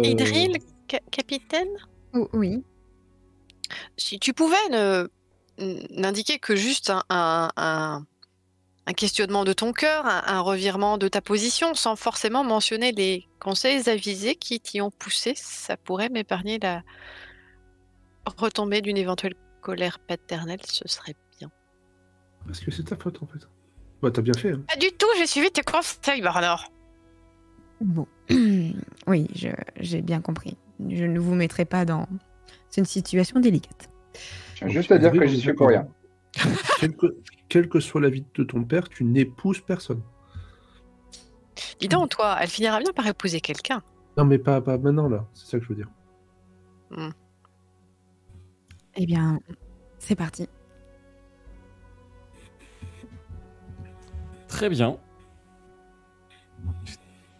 Idril, capitaine, Oui. si tu pouvais n'indiquer que juste un questionnement de ton cœur, un revirement de ta position, sans forcément mentionner les conseils avisés qui t'y ont poussé, ça pourrait m'épargner la retombée d'une éventuelle colère paternelle, ce serait bien. Parce que c'est ta faute, en fait. Bah, t'as bien fait. Hein. Pas du tout, j'ai suivi tes conseils, Baranor. Bon. Oui, j'ai bien compris. Je ne vous mettrai pas dans une situation délicate. Je tiens juste à dire que j'y suis pour rien. Quel que soit l'avis de ton père, tu n'épouses personne. Dis donc, toi, elle finira bien par épouser quelqu'un. Non, mais pas maintenant, là. C'est ça que je veux dire. Eh bien, c'est parti. Très bien.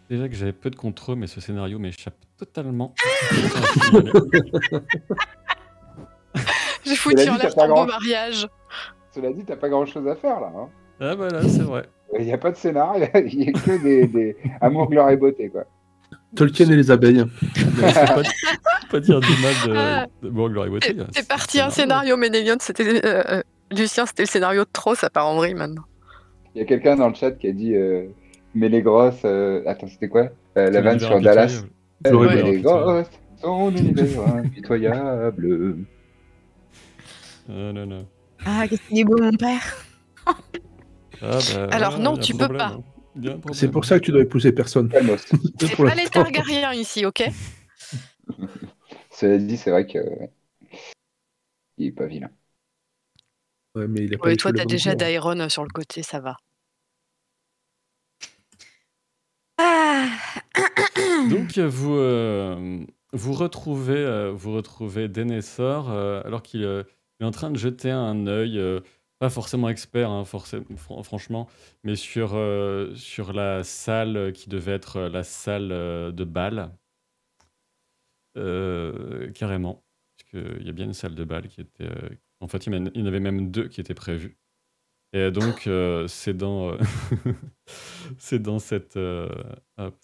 Déjà que j'avais peu de contrôle, mais ce scénario m'échappe totalement. J'ai foutu en l'air ton beau mariage. Cela dit, t'as pas grand chose à faire là. Hein. Ah bah là, c'est vrai. Il n'y a pas de scénar, il n'y a que des amour, gloire et beauté, quoi. Tolkien et les abeilles. Pas dire du mal de bon, gloire et beauté. C'est parti un scénario, Ménélion, c'était Lucien, c'était le scénario de trop, ça part en vrille maintenant. Il y a quelqu'un dans le chat qui a dit mais les grosses. Attends, c'était quoi la vanne sur Dallas. Mais les grosses, son univers impitoyable. Non. Ah, qu'est-ce qu'il est beau, mon père. Alors non, tu peux pas. C'est pour ça que tu dois épouser personne. C'est pas les Targaryens ici, ok? Cela dit, c'est vrai que il est pas vilain. Ouais, mais il a pas toi, t'as déjà Daeron sur le côté, ça va. Donc vous retrouvez Denethor alors qu'il est en train de jeter un œil, pas forcément expert, hein, franchement, mais sur la salle qui devait être la salle de bal, carrément, parce qu'il y a bien une salle de bal qui était, en fait, il y en avait même deux qui étaient prévues. Et donc c'est dans c'est dans cette hop.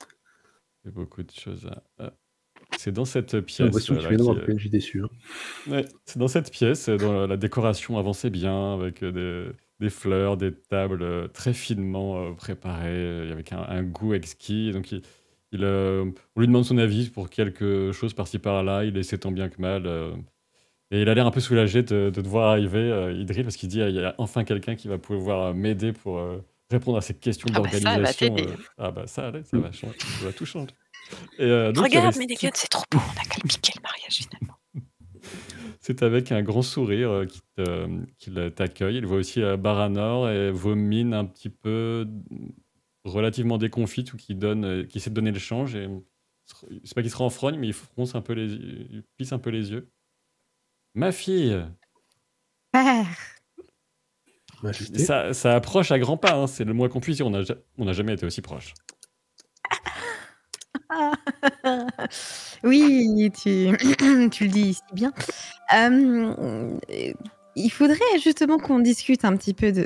Il y a beaucoup de choses c'est dans cette pièce. J'ai l'impression que tu viens d'avoir le PNJ déçu. Hein. Ouais, c'est dans cette pièce dont la décoration avançait bien, avec des fleurs, des tables très finement préparées, avec un goût exquis. Donc on lui demande son avis pour quelque chose par-ci par-là, il essaie tant bien que mal. Et il a l'air un peu soulagé de te voir arriver, Idril, parce qu'il dit il y a enfin quelqu'un qui va pouvoir m'aider pour répondre à ces questions Ah bah ça, elle va d'organisation. t'aider. Ah bah ça, allez, ça Mm. va changer, ça va tout changer. Et donc, Regarde, Ménélion, c'est trop beau, on a qu'à le piquer le mariage finalement. c'est avec un grand sourire qu'il t'accueille. Il voit aussi Baranor et vos mines un petit peu relativement déconfites ou qui essaie de donner le change. Et c'est pas qu'il se renfrogne, mais il fronce un peu il plisse un peu les yeux. Ma fille, Père. Majesté. ça approche à grands pas, hein, c'est le moins qu'on puisse dire. On n'a jamais été aussi proche. Oui, tu le dis si bien. Il faudrait justement qu'on discute un petit peu de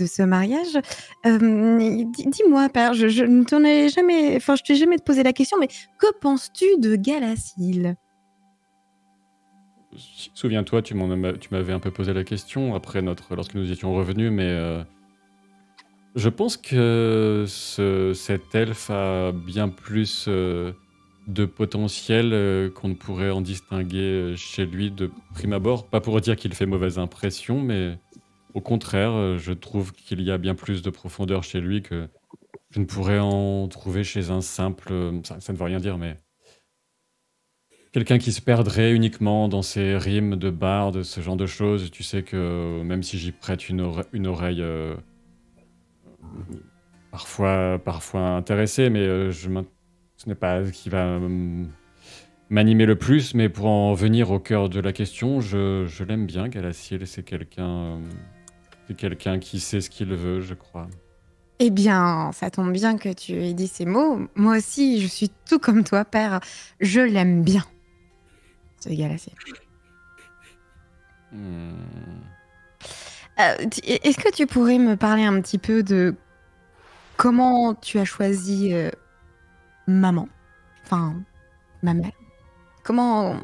ce mariage. Dis-moi, père, je ne t'en ai jamais, enfin, je t'ai jamais posé la question, mais que penses-tu de Galacil? Souviens-toi, tu m'avais un peu posé la question après lorsque nous étions revenus, mais je pense que cet elfe a bien plus de potentiel qu'on ne pourrait en distinguer chez lui de prime abord. Pas pour dire qu'il fait mauvaise impression, mais au contraire, je trouve qu'il y a bien plus de profondeur chez lui que je ne pourrais en trouver chez un simple... Ça ne veut rien dire, mais... Quelqu'un qui se perdrait uniquement dans ses rimes de barde, ce genre de choses. Tu sais que même si j'y prête une oreille parfois intéressée, mais ce n'est pas ce qui va m'animer le plus. Mais pour en venir au cœur de la question, je l'aime bien, Galacil. C'est quelqu'un qui sait ce qu'il veut, je crois. Eh bien, ça tombe bien que tu aies dit ces mots. Moi aussi, je suis tout comme toi, père. Je l'aime bien. C'est Galacil. Est-ce que tu pourrais me parler un petit peu de comment tu as choisi maman, enfin ma mère? Comment,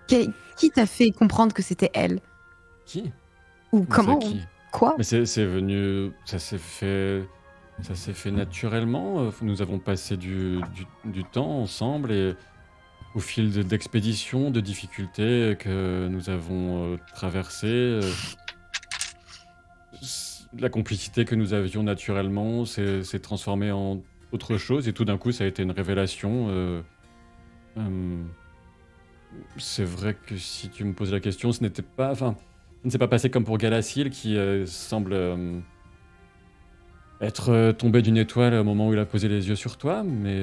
qui t'a fait comprendre que c'était elle? Qui? Ou comment? Qui? Quoi? Mais c'est venu, ça s'est fait naturellement. Nous avons passé du temps ensemble et au fil d'expéditions, de difficultés que nous avons traversées, la complicité que nous avions naturellement s'est transformée en autre chose et tout d'un coup ça a été une révélation. C'est vrai que si tu me poses la question, ça ne s'est pas passé comme pour Galacil qui semble être tombé d'une étoile au moment où il a posé les yeux sur toi, mais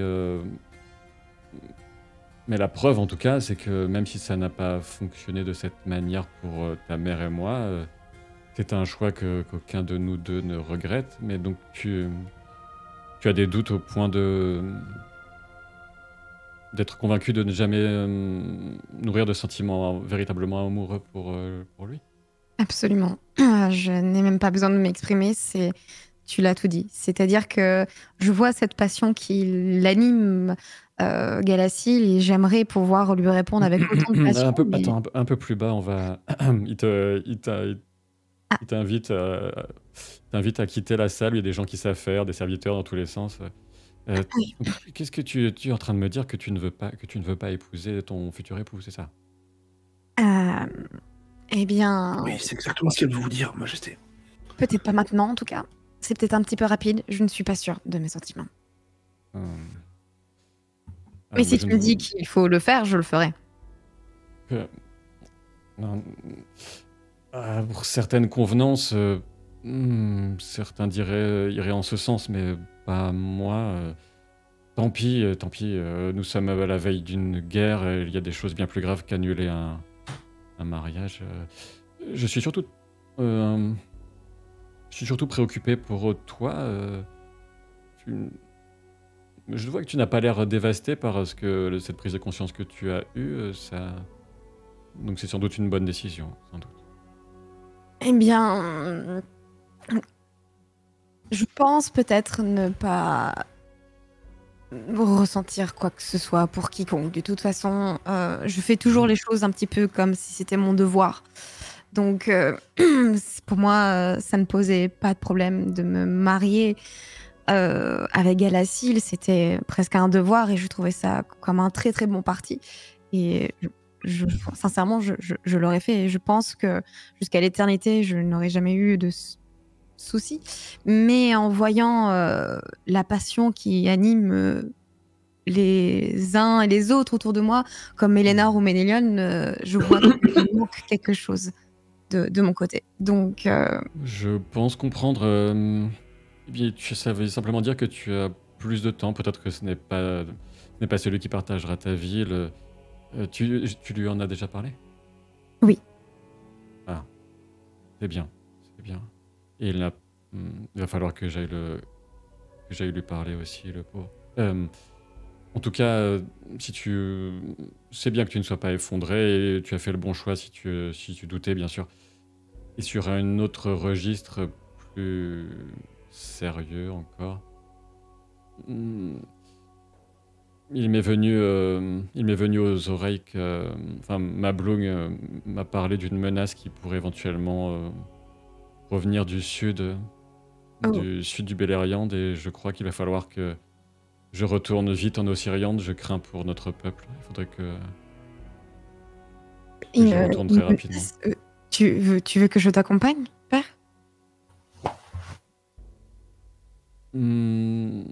la preuve en tout cas, c'est que même si ça n'a pas fonctionné de cette manière pour ta mère et moi, c'est un choix qu'aucun de nous deux ne regrette. Mais donc tu as des doutes au point d'être convaincu de ne jamais nourrir de sentiments véritablement amoureux pour lui. Absolument. Je n'ai même pas besoin de m'exprimer, tu l'as tout dit. C'est-à-dire que je vois cette passion qui l'anime, Galacil, et j'aimerais pouvoir lui répondre avec autant de passion. Attends, un peu plus bas, on va... il t'invite à quitter la salle, il y a des gens qui savent faire, des serviteurs dans tous les sens. Qu'est-ce que tu es en train de me dire que tu ne veux pas épouser ton futur époux, c'est ça? Eh bien, Oui, c'est exactement ce qu'elle veut vous dire, Majesté. peut-être pas maintenant en tout cas. C'est peut-être un petit peu rapide, je ne suis pas sûre de mes sentiments. Mais si tu me dis qu'il faut le faire, je le ferai. Non. Pour certaines convenances, certains iraient en ce sens, mais pas moi. Tant pis, nous sommes à la veille d'une guerre et il y a des choses bien plus graves qu'annuler un mariage. Je suis surtout préoccupé pour toi. Je vois que tu n'as pas l'air dévasté par cette prise de conscience que tu as eue. Donc c'est sans doute une bonne décision, sans doute. Eh bien, je pense peut-être ne pas ressentir quoi que ce soit pour quiconque. De toute façon, je fais toujours les choses un petit peu comme si c'était mon devoir. Donc, pour moi, ça ne posait pas de problème de me marier avec Galacil. C'était presque un devoir et je trouvais ça comme un très très bon parti. Et sincèrement, je l'aurais fait. Et je pense que jusqu'à l'éternité, je n'aurais jamais eu de soucis. Mais en voyant la passion qui anime les uns et les autres autour de moi, comme Mélénor ou Ménélion, je vois qu'il manque quelque chose de mon côté. Donc, Je pense comprendre. Eh bien, ça veut simplement dire que tu as plus de temps. Peut-être que ce n'est pas celui qui partagera ta ville. Tu lui en as déjà parlé? Oui. Ah, c'est bien. C'est bien. Et il va falloir que j'aille lui parler aussi, le pauvre. En tout cas, c'est bien que tu ne sois pas effondré et tu as fait le bon choix si tu doutais, bien sûr. Et sur un autre registre plus sérieux encore, il m'est venu aux oreilles que, enfin, Mablung m'a parlé d'une menace qui pourrait éventuellement revenir du sud du Beleriand, et je crois qu'il va falloir que je retourne vite en Ossiriande. Je crains pour notre peuple. Il faudrait que je retourne très rapidement. Tu veux que je t'accompagne, père? Non,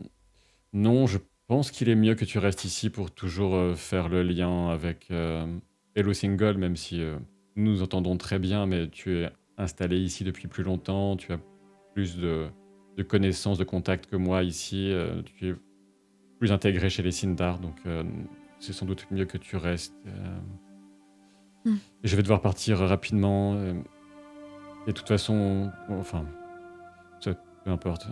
je pense qu'il est mieux que tu restes ici pour toujours faire le lien avec Elusingol, même si nous nous entendons très bien, mais tu es installé ici depuis plus longtemps, tu as plus de connaissances, de contacts que moi ici, tu es plus intégré chez les Sindar, donc c'est sans doute mieux que tu restes. Et je vais devoir partir rapidement. Et de toute façon, enfin, peu importe.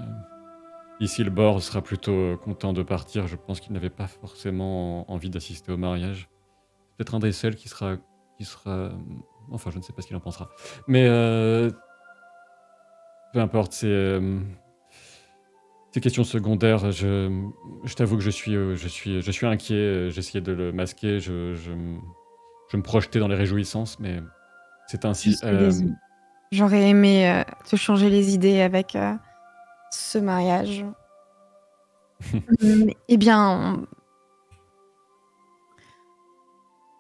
Ici, le bord sera plutôt content de partir. Je pense qu'il n'avait pas forcément envie d'assister au mariage. Peut-être un des seuls qui sera... Enfin, je ne sais pas ce qu'il en pensera. Mais peu importe, c'est questions secondaires. Je t'avoue que je suis inquiet. J'essayais de le masquer. Je me projetais dans les réjouissances, mais c'est ainsi. J'aurais aimé te changer les idées avec ce mariage. Eh bien,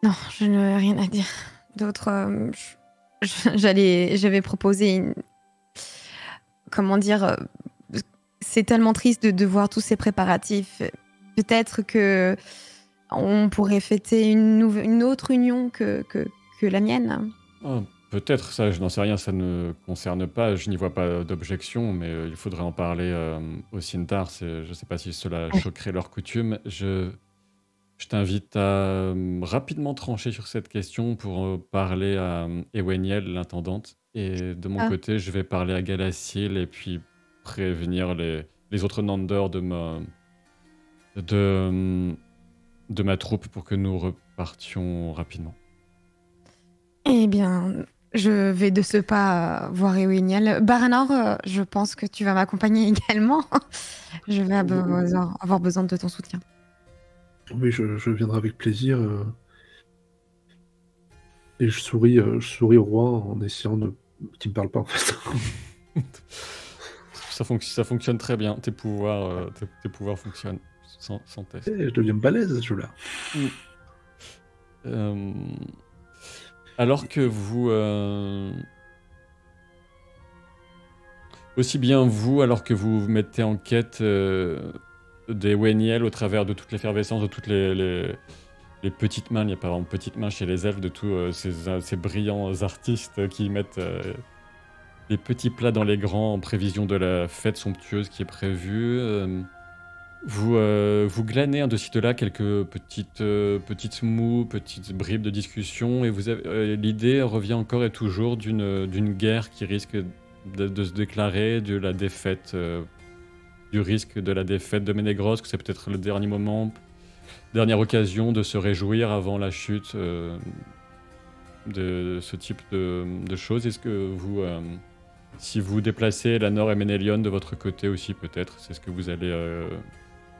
non, je n'ai rien à dire d'autre. J'avais proposé comment dire, c'est tellement triste de voir tous ces préparatifs. Peut-être que on pourrait fêter une autre union que la mienne. Oh, peut-être, ça, je n'en sais rien, ça ne concerne pas, je n'y vois pas d'objection, mais il faudrait en parler aux Sindar. Je ne sais pas si cela choquerait leur coutume. Je t'invite à rapidement trancher sur cette question pour parler à Eweniel, l'intendante. Et de mon côté, je vais parler à Galassil et puis prévenir les autres Nandor de ma troupe pour que nous repartions rapidement. Eh bien, je vais de ce pas voir Eweniel. Baranor, je pense que tu vas m'accompagner également. Je vais avoir besoin de ton soutien. Oui, je viendrai avec plaisir. Et je souris au roi en essayant qu'il me parle pas, en fait. Ça fonctionne très bien. Tes pouvoirs fonctionnent sans test. Je deviens balèze, ce jeu-là. Alors que vous... aussi bien vous, alors que vous vous mettez en quête des Weniel au travers de toute l'effervescence, de toutes les petites mains, il n'y a pas vraiment petites mains chez les elfes, de tous ces brillants artistes qui mettent les petits plats dans les grands en prévision de la fête somptueuse qui est prévue. Vous glanez de ci de là quelques petites moues, petites bribes de discussion, et l'idée revient encore et toujours d'une guerre qui risque de se déclarer, de la défaite, du risque de la défaite de Ménégros, que c'est peut-être le dernier moment, dernière occasion de se réjouir avant la chute de ce type de choses. Est-ce que vous, si vous déplacez Lanor et Ménélion de votre côté aussi, peut-être, c'est ce que vous allez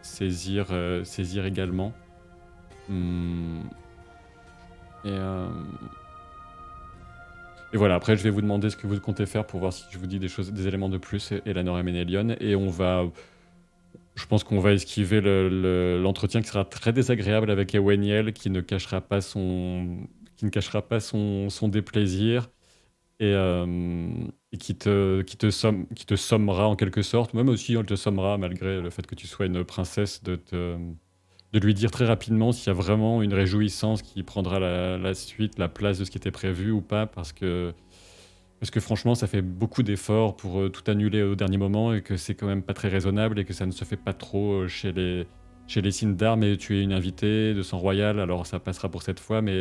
saisir également. Et voilà, après je vais vous demander ce que vous comptez faire pour voir si je vous dis des éléments de plus, et Lanor et Ménélion, et je pense qu'on va esquiver l'entretien qui sera très désagréable avec Eweniel, qui ne cachera pas qui ne cachera pas son déplaisir et qui te sommera en quelque sorte. Même aussi, elle te sommera malgré le fait que tu sois une princesse de lui dire très rapidement s'il y a vraiment une réjouissance qui prendra la suite, la place de ce qui était prévu ou pas, parce que franchement, ça fait beaucoup d'efforts pour tout annuler au dernier moment et que c'est quand même pas très raisonnable et que ça ne se fait pas trop chez les Sindar, mais tu es une invitée de sang royal, alors ça passera pour cette fois, mais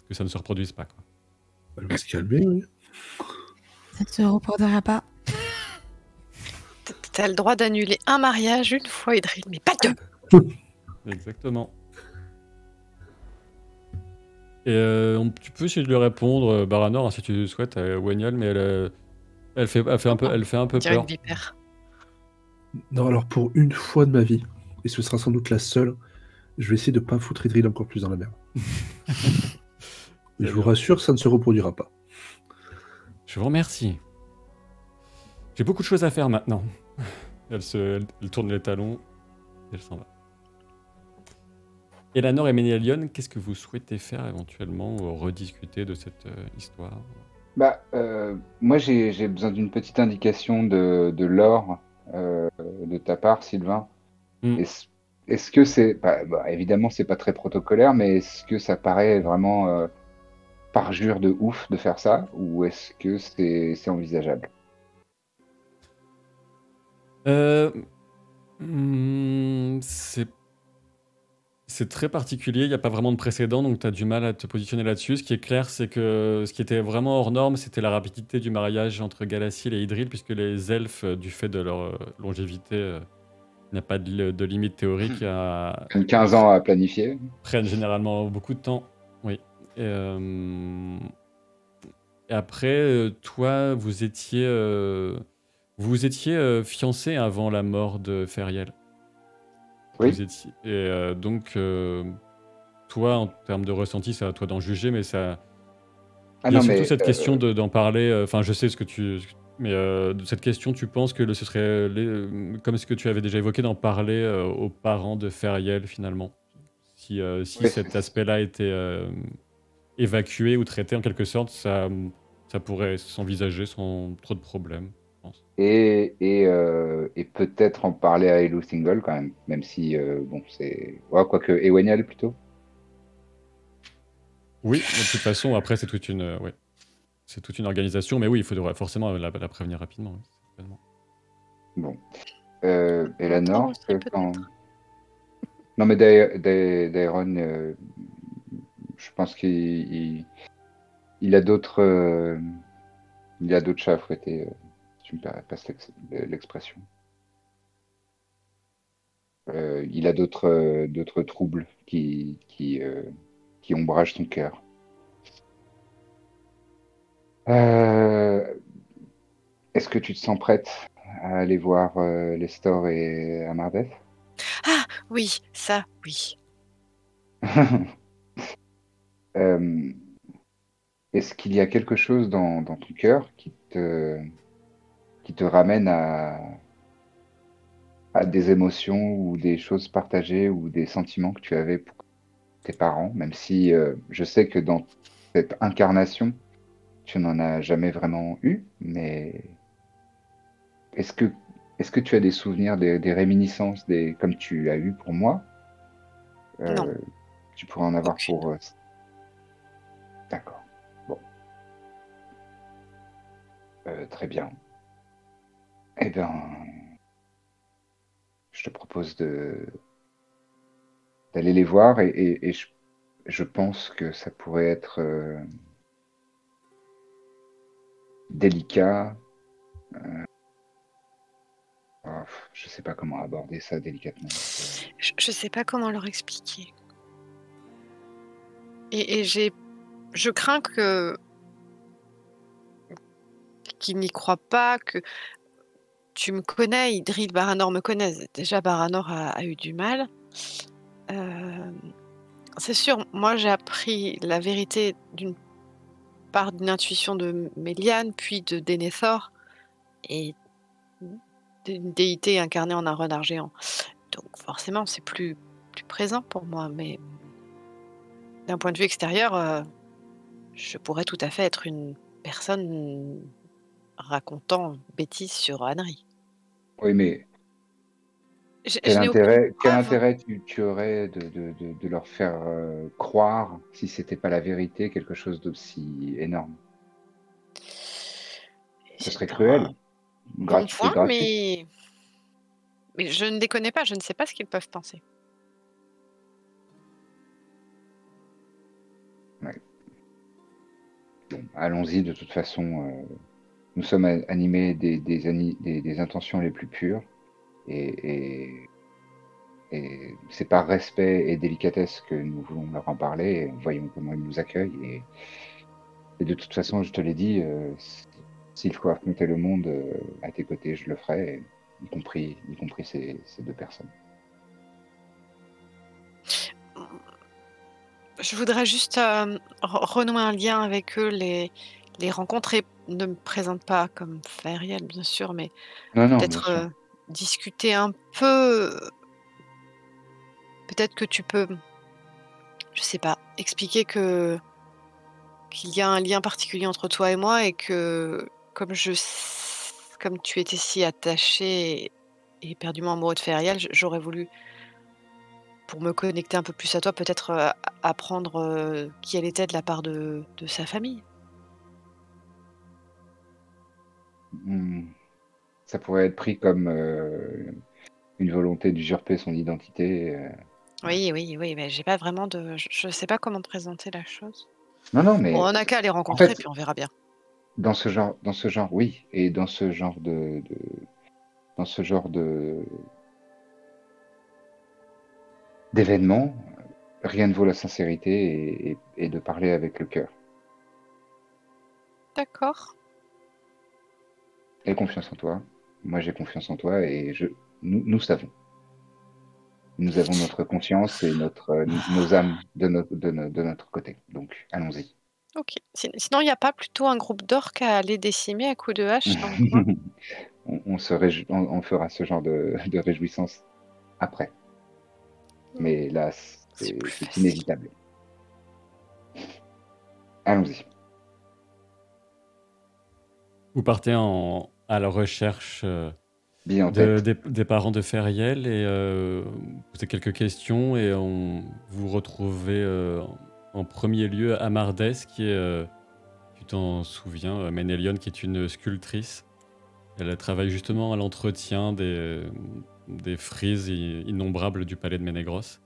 que ça ne se reproduise pas, quoi. Elle va se calmer, oui. Ça ne se reproduira pas. T'as le droit d'annuler un mariage une fois, Idril, mais pas deux. Exactement. Et tu peux essayer de lui répondre, Baranor, hein, si tu le souhaites, à Wenial, mais elle fait un peu Dirait peur. une vipère. Non, alors pour une fois de ma vie, et ce sera sans doute la seule, je vais essayer de pas foutre Idril encore plus dans la merde. Mais je vous rassure, ça ne se reproduira pas. Je vous remercie. J'ai beaucoup de choses à faire maintenant. Elle tourne les talons et elle s'en va. Elanor et Ménélion, qu'est-ce que vous souhaitez faire éventuellement ou rediscuter de cette histoire? Moi, j'ai besoin d'une petite indication de l'or de ta part, Sylvain. Mm. Est-ce que c'est... évidemment, c'est pas très protocolaire, mais est-ce que ça paraît vraiment parjure de ouf de faire ça, ou est-ce que c'est envisageable? C'est très particulier, il n'y a pas vraiment de précédent, donc tu as du mal à te positionner là-dessus. Ce qui est clair, c'est que ce qui était vraiment hors norme, c'était la rapidité du mariage entre Galassil et Idril, puisque les elfes, du fait de leur longévité, il n'y a pas de limite théorique, Comme 15 ans à planifier. prennent généralement beaucoup de temps. Oui. Et après, toi, vous étiez fiancé avant la mort de Feriel. Oui. Vous étiez, et donc, toi, en termes de ressenti, c'est à toi d'en juger, mais ça. Il y a surtout cette question d'en parler. Enfin, je sais ce que tu. Mais de cette question, tu penses que ce serait, comme ce que tu avais déjà évoqué, d'en parler aux parents de Feriel, finalement. Si Oui, cet aspect-là était évacué ou traité en quelque sorte, ça pourrait s'envisager sans trop de problèmes, je pense. Et peut-être en parler à Hello Single quand même si, bon, c'est... Ouais, quoique, Ewenial plutôt. Oui, de toute façon, après, c'est toute une organisation, mais oui, il faudrait forcément la prévenir rapidement. Oui, certainement. Bon. Elanor, aussi, peut-être. Non, mais Daeron, je pense qu'il a d'autres chats à fouetter, si tu me passes l'expression. Il a d'autres troubles qui ombragent son cœur. Est-ce que tu te sens prête à aller voir Lestor et Amardeth? Ah oui, ça, oui. Est-ce qu'il y a quelque chose dans ton cœur qui te ramène à des émotions ou des choses partagées ou des sentiments que tu avais pour tes parents, même si je sais que dans cette incarnation, tu n'en as jamais vraiment eu, mais est-ce que tu as des souvenirs, des réminiscences, comme tu as eu pour moi, Non. tu pourrais en avoir Aucune. pour... D'accord. Bon. Très bien. Eh bien, je te propose d'aller les voir et je pense que ça pourrait être délicat. Je sais pas comment aborder ça délicatement. Je sais pas comment leur expliquer. Et je crains qu'ils n'y croient pas, que tu me connais, Idril, Baranor me connaissent. Déjà, Baranor a eu du mal. C'est sûr, moi j'ai appris la vérité d'une part d'une intuition de Méliane, puis de Denethor, et d'une déité incarnée en un renard géant. Donc forcément, c'est plus présent pour moi, mais d'un point de vue extérieur, je pourrais tout à fait être une personne racontant bêtises sur Annery. Oui, mais Je quel n'ai aucune preuve. intérêt tu aurais de leur faire croire, si c'était pas la vérité, quelque chose d'aussi énorme? Ce C'est serait un cruel. bon C'est point, gratuit. mais je ne les connais pas, je ne sais pas ce qu'ils peuvent penser. Ouais. Bon, allons-y, de toute façon, nous sommes animés des intentions les plus pures, et, et c'est par respect et délicatesse que nous voulons leur en parler, et voyons comment ils nous accueillent. Et de toute façon, je te l'ai dit, s'il faut affronter le monde à tes côtés, je le ferai, y compris ces deux personnes. Je voudrais juste renouer un lien avec eux, les rencontrer. Ne me présente pas comme Fariel, bien sûr, mais Non, non, bien peut-être sûr. discuter un peu. Peut-être que tu peux, je sais pas, expliquer qu'il y a un lien particulier entre toi et moi et que comme tu étais si attaché et éperdument amoureux de Ferial, j'aurais voulu, pour me connecter un peu plus à toi, peut-être apprendre qui elle était de la part de sa famille. Hmm. Ça pourrait être pris comme une volonté d'usurper son identité. Ouais. Oui, oui, oui, mais j'ai pas vraiment de. Je sais pas comment te présenter la chose. Non, non, Bon, mais on n'a qu'à les en rencontrer, fait, puis on verra bien. dans ce genre, oui, et dans ce genre dans ce genre d'événements, rien ne vaut la sincérité et de parler avec le cœur. D'accord. Aie confiance en toi. Moi, j'ai confiance en toi et nous savons. Nous avons notre conscience et nos âmes de notre côté. Donc, allons-y. Ok. Sinon, il n'y a pas plutôt un groupe d'orques à aller décimer à coups de hache dans le coin? On fera ce genre de réjouissance après. Mais là, C'est plus c'est facile. inévitable. Allons-y. Vous partez à la recherche Bien en tête. des parents de Feriel et vous posez quelques questions et vous retrouvez en premier lieu Amardès qui est, tu t'en souviens, Ménélion qui est une sculptrice. Elle travaille justement à l'entretien des frises innombrables du palais de Ménégros.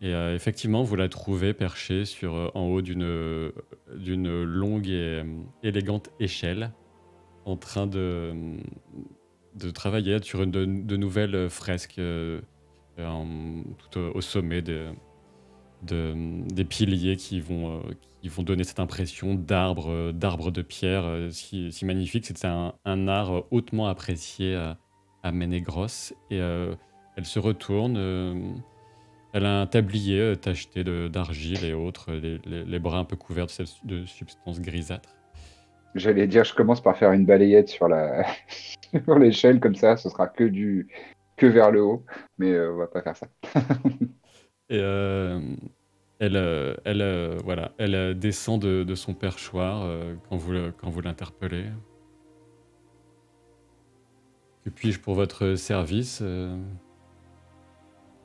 Et effectivement, vous la trouvez perchée en haut d'une longue et élégante échelle, en train de travailler sur de nouvelles fresques tout au sommet des piliers qui vont donner cette impression d'arbres de pierre si magnifique. C'est un art hautement apprécié à Ménégros. Et elle se retourne. Elle a un tablier tacheté d'argile et autres, les bras un peu couverts de substances grisâtres. J'allais dire, je commence par faire une balayette sur sur l'échelle, comme ça, ce sera que vers le haut. Mais on va pas faire ça. Et voilà, elle descend de son perchoir quand vous l'interpellez. Que puis-je pour votre service,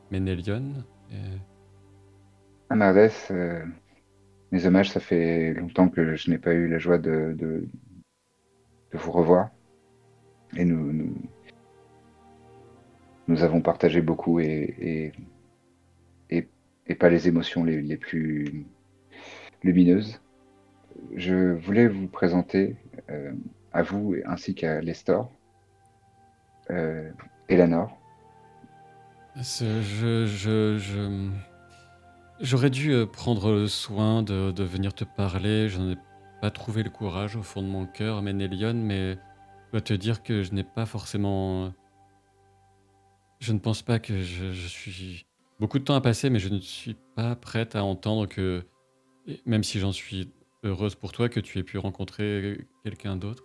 Ménélion? Amardès, mes hommages, ça fait longtemps que je n'ai pas eu la joie de vous revoir. Et nous avons partagé beaucoup et pas les émotions les plus lumineuses. Je voulais vous présenter à vous ainsi qu'à Lestor, Eleanor. J'aurais dû prendre soin de venir te parler. Je n'en ai pas trouvé le courage au fond de mon cœur, Ménélion, mais je dois te dire que je n'ai pas forcément. Je ne pense pas que je suis. Beaucoup de temps a passé, mais je ne suis pas prête à entendre que, même si j'en suis heureuse pour toi, que tu aies pu rencontrer quelqu'un d'autre.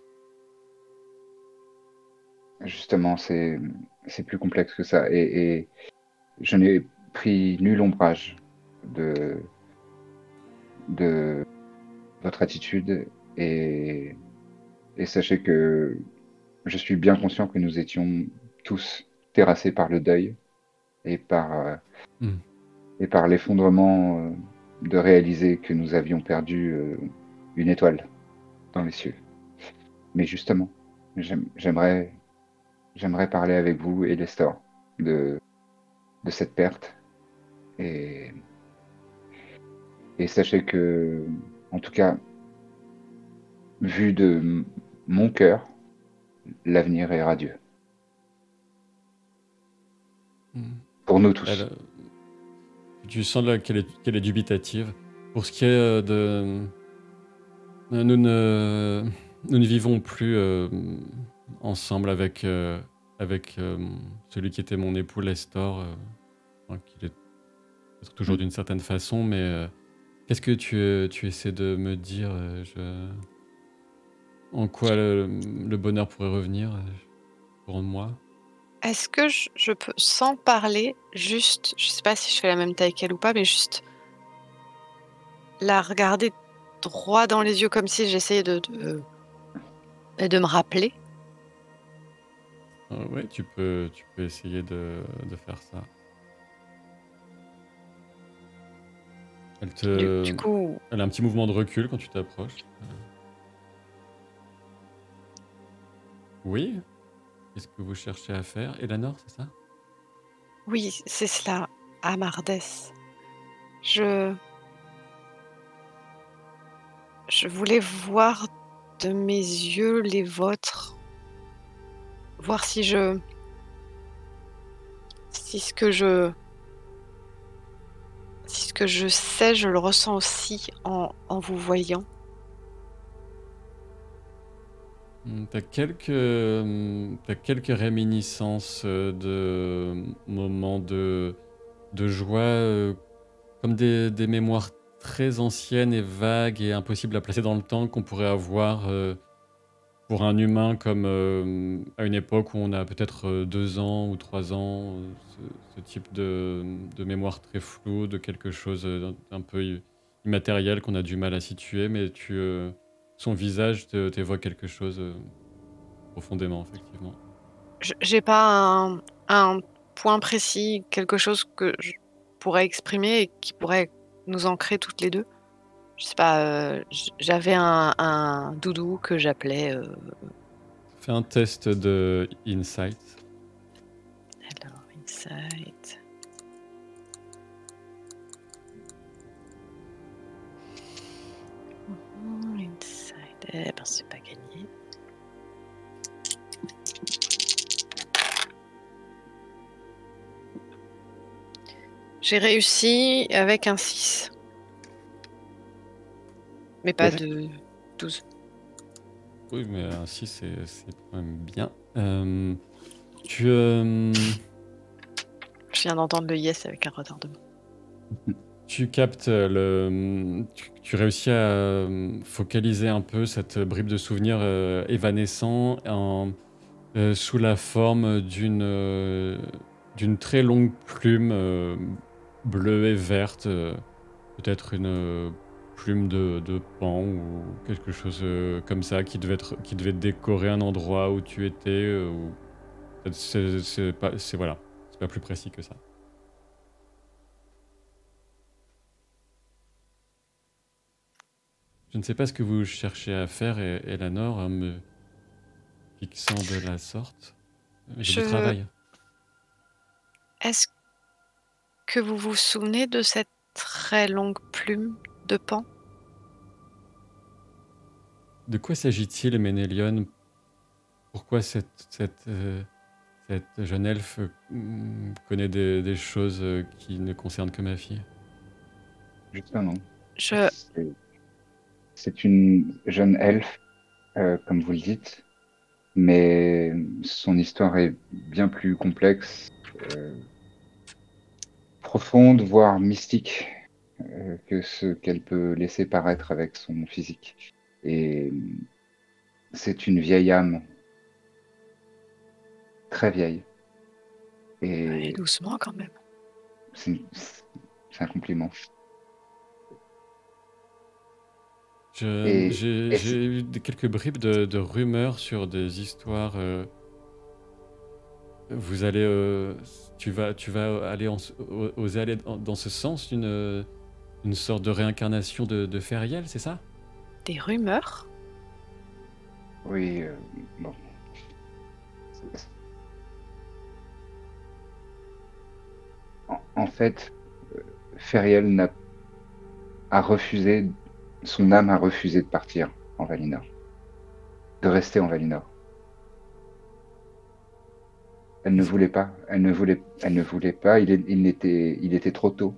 Justement, c'est plus complexe que ça. Et je n'ai pris nul ombrage de votre attitude et, et sachez que je suis bien conscient que nous étions tous terrassés par le deuil et Hmm. et par l'effondrement de réaliser que nous avions perdu une étoile dans les cieux. Mais justement, j'aimerais parler avec vous et Lestor de cette perte. Et, et sachez que, en tout cas, vu de mon cœur, l'avenir est radieux. Hmm. Pour nous tous. Elle, tu sens là qu'elle est dubitative. Pour ce qui est de... Nous ne vivons plus ensemble avec celui qui était mon époux Lestor, enfin, qu'il est peut-être toujours d'une certaine façon, mais qu'est-ce que tu essaies de me dire en quoi le bonheur pourrait revenir pour moi? Est-ce que je peux, sans parler, juste, je sais pas si je fais la même taille qu'elle ou pas, mais juste la regarder droit dans les yeux comme si j'essayais de me rappeler? Ouais, tu peux essayer de faire ça. Du coup, Elle a un petit mouvement de recul quand tu t'approches. Oui? Qu'est-ce que vous cherchez à faire? Eleanor, c'est ça? oui, c'est cela, Amardes. Je voulais voir de mes yeux les vôtres, voir si ce que je sais, je le ressens aussi en vous voyant. T'as quelques réminiscences de moments de joie, comme des mémoires très anciennes et vagues et impossibles à placer dans le temps qu'on pourrait avoir pour un humain comme à une époque où on a peut-être 2 ans ou 3 ans, ce type de mémoire très floue, de quelque chose d'un peu immatériel qu'on a du mal à situer, mais son visage t'évoque quelque chose profondément, effectivement. J'ai pas un point précis, quelque chose que je pourrais exprimer et qui pourrait nous ancrer toutes les 2. Je sais pas, j'avais un doudou que j'appelais, Fais un test de insight. alors insight. Insight, eh ben, c'est pas gagné. J'ai réussi avec un 6. Mais pas Yes. de 12. Oui, mais ainsi, c'est quand même bien. Tu... Je viens d'entendre le yes avec un retardement. Tu captes tu réussis à focaliser un peu cette bribe de souvenirs évanescents sous la forme d'une très longue plume bleue et verte, peut-être une plume de pan ou quelque chose comme ça qui devait décorer un endroit où tu étais. Voilà, c'est pas plus précis que ça. Je ne sais pas ce que vous cherchez à faire, Eleanor, en me fixant de la sorte. J'ai du travail. Est-ce que vous vous souvenez de cette très longue plume de pan? De quoi s'agit-il, Ménélion? Pourquoi cette jeune elfe connaît des choses qui ne concernent que ma fille? Justement. Je C'est une jeune elfe, comme vous le dites, mais son histoire est bien plus complexe, profonde, voire mystique, que ce qu'elle peut laisser paraître avec son physique. Et c'est une vieille âme, très vieille. allez Et doucement quand même. c'est un compliment. Et, et J'ai eu quelques bribes de rumeurs sur des histoires. Vous allez, tu vas aller oser aller dans ce sens, une sorte de réincarnation de Feriel, c'est ça? Des rumeurs? oui, bon. En fait, Feriel a refusé, son âme a refusé de partir en Valinor, de rester en Valinor. Elle ne voulait pas, elle ne voulait pas, il était trop tôt.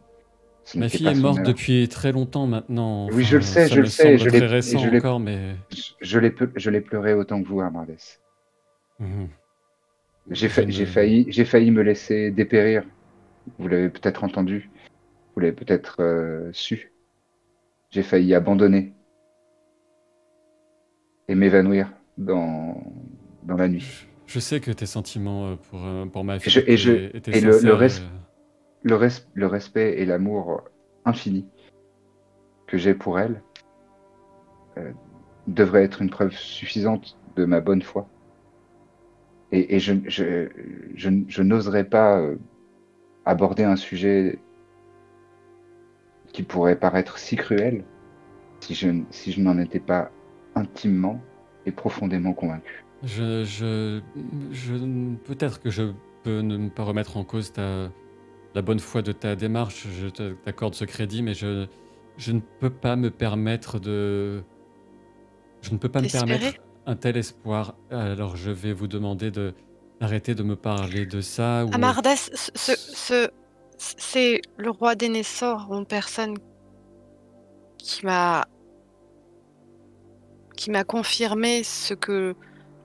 Ce Ma n'était fille pas est son morte heure. depuis très longtemps maintenant. Oui, je le Enfin, sais, ça je me le sais, semble très récent encore, mais je l'ai pleuré autant que vous, Armandès. Mhm. Je ne. J'ai failli me laisser dépérir. Vous l'avez peut-être entendu, vous l'avez peut-être su. J'ai failli abandonner et m'évanouir dans la nuit. Je sais que tes sentiments pour ma Et, fille je, et, je, étaient et sincères. le respect et l'amour infini que j'ai pour elle euh, devrait être une preuve suffisante de ma bonne foi. Et je n'oserais pas aborder un sujet qui pourrait paraître si cruel si je n'en étais pas intimement et profondément convaincu. Peut-être que je peux ne pas remettre en cause la bonne foi de ta démarche. Je t'accorde ce crédit, mais je ne peux pas me permettre je ne peux pas me D'espérer? permettre un tel espoir. Alors je vais vous demander d'arrêter de me parler de ça ou Amardès, c'est le roi d'Enessor en personne qui m'a confirmé ce que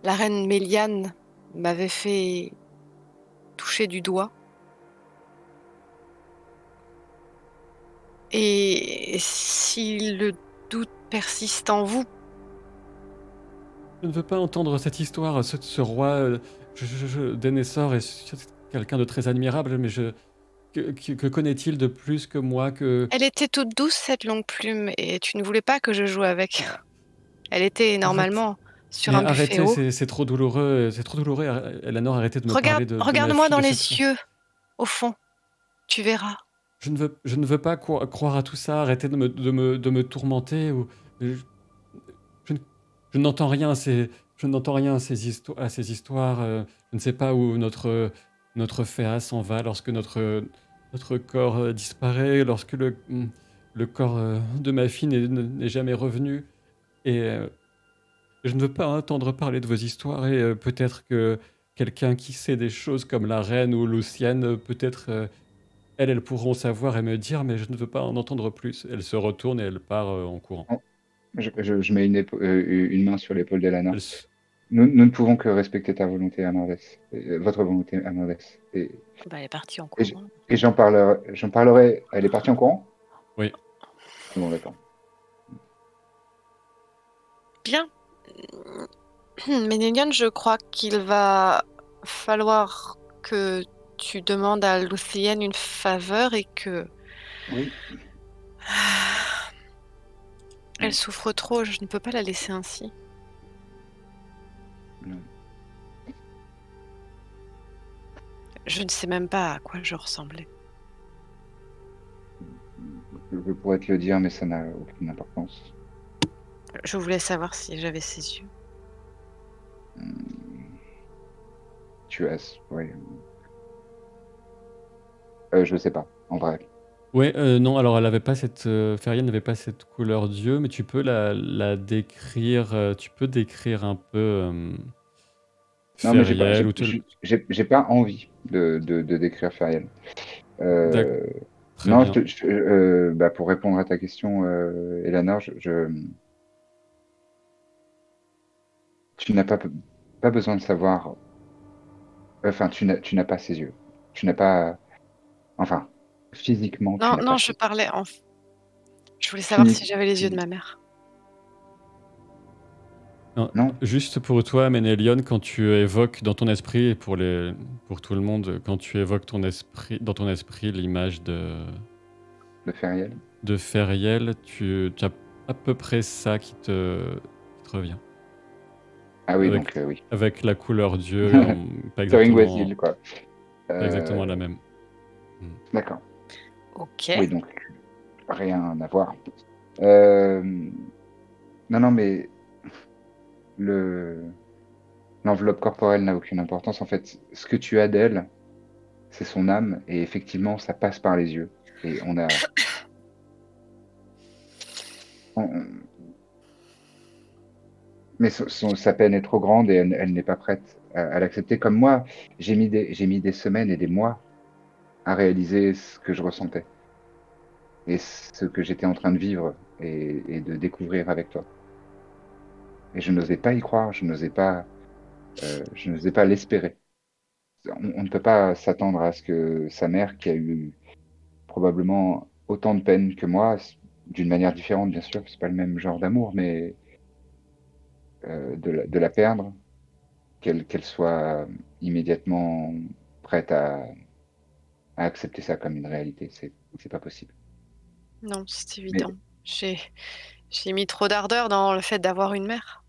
la reine Méliane m'avait fait toucher du doigt. Et si le doute persiste en vous, je ne veux pas entendre cette histoire. Ce roi d'Enessor est quelqu'un de très admirable, mais que connaît-il de plus que moi que... elle était toute douce cette longue plume et tu ne voulais pas que je joue avec. Elle était normalement sur Mais un buffet arrêtez, haut. c'est trop douloureux. C'est trop douloureux, Eleanor, arrêtez de me parler de ma Regarde-moi fille dans de les cette... yeux, au fond. Tu verras. Je ne veux pas croire à tout ça. Arrêtez de me tourmenter. Je, je n'entends rien je n'entends rien à ces histoires. Je ne sais pas où notre Féa s'en va lorsque notre corps disparaît, lorsque le corps de ma fille n'est jamais revenu. Et je ne veux pas entendre parler de vos histoires. Et peut-être que quelqu'un qui sait des choses comme la reine ou Lucienne, peut-être elles pourront savoir et me dire, mais je ne veux pas en entendre plus. Elle se retourne et elle part en courant. Je mets une main sur l'épaule d'Elana. Elle se- Nous ne pouvons que respecter ta volonté, Amandès. Votre volonté, Amandès. Bah, elle est partie en Et, courant. et j'en parlerai. Elle est partie en courant? Oui. Bon, d'accord. Bien. Ménéliane, je crois qu'il va falloir que tu demandes à Lucienne une faveur et que... Oui. Elle souffre trop, je ne peux pas la laisser ainsi. Non. Je ne sais même pas à quoi je ressemblais. Je pourrais te le dire, mais ça n'a aucune importance. Je voulais savoir si j'avais ses yeux. Tu as. Oui. Je sais pas, en vrai. Ouais, non, alors elle avait pas Feriel n'avait pas cette couleur d'yeux, mais tu peux la décrire, tu peux décrire un peu Non, mais Feriel ou j'ai pas envie de décrire Feriel. Très Non, bien. bah, pour répondre à ta question, Eleanor, tu n'as pas besoin de savoir. Enfin, tu n'as pas ses yeux. Tu n'as pas. Enfin, physiquement, tu Non, n'as non, pas je ses yeux. parlais en... Je voulais savoir si Fini- j'avais les yeux de fini- ma mère. Non, Juste pour toi, Ménélion, quand tu évoques dans ton esprit, et pour tout le monde, quand tu évoques dans ton esprit l'image de Feriel. de Feriel, tu as à peu près ça qui te revient. Ah oui, Avec, donc oui. avec la couleur d'yeux, pas Turing exactement, Weasel, quoi. pas exactement la même. D'accord. Ok. Oui, donc rien à voir. Non, mais l'enveloppe corporelle n'a aucune importance. En fait, ce que tu as d'elle, c'est son âme, et effectivement, ça passe par les yeux. Et mais sa peine est trop grande et elle n'est pas prête à l'accepter. Comme moi, j'ai mis des semaines et des mois à réaliser ce que je ressentais et ce que j'étais en train de vivre et de découvrir avec toi. Et je n'osais pas y croire, je n'osais pas l'espérer. On ne peut pas s'attendre à ce que sa mère, qui a eu probablement autant de peine que moi, d'une manière différente, bien sûr, c'est pas le même genre d'amour, mais de la perdre, qu'elle soit immédiatement prête à accepter ça comme une réalité. C'est pas possible. Non, c'est Mais évident. J'ai mis trop d'ardeur dans le fait d'avoir une mère.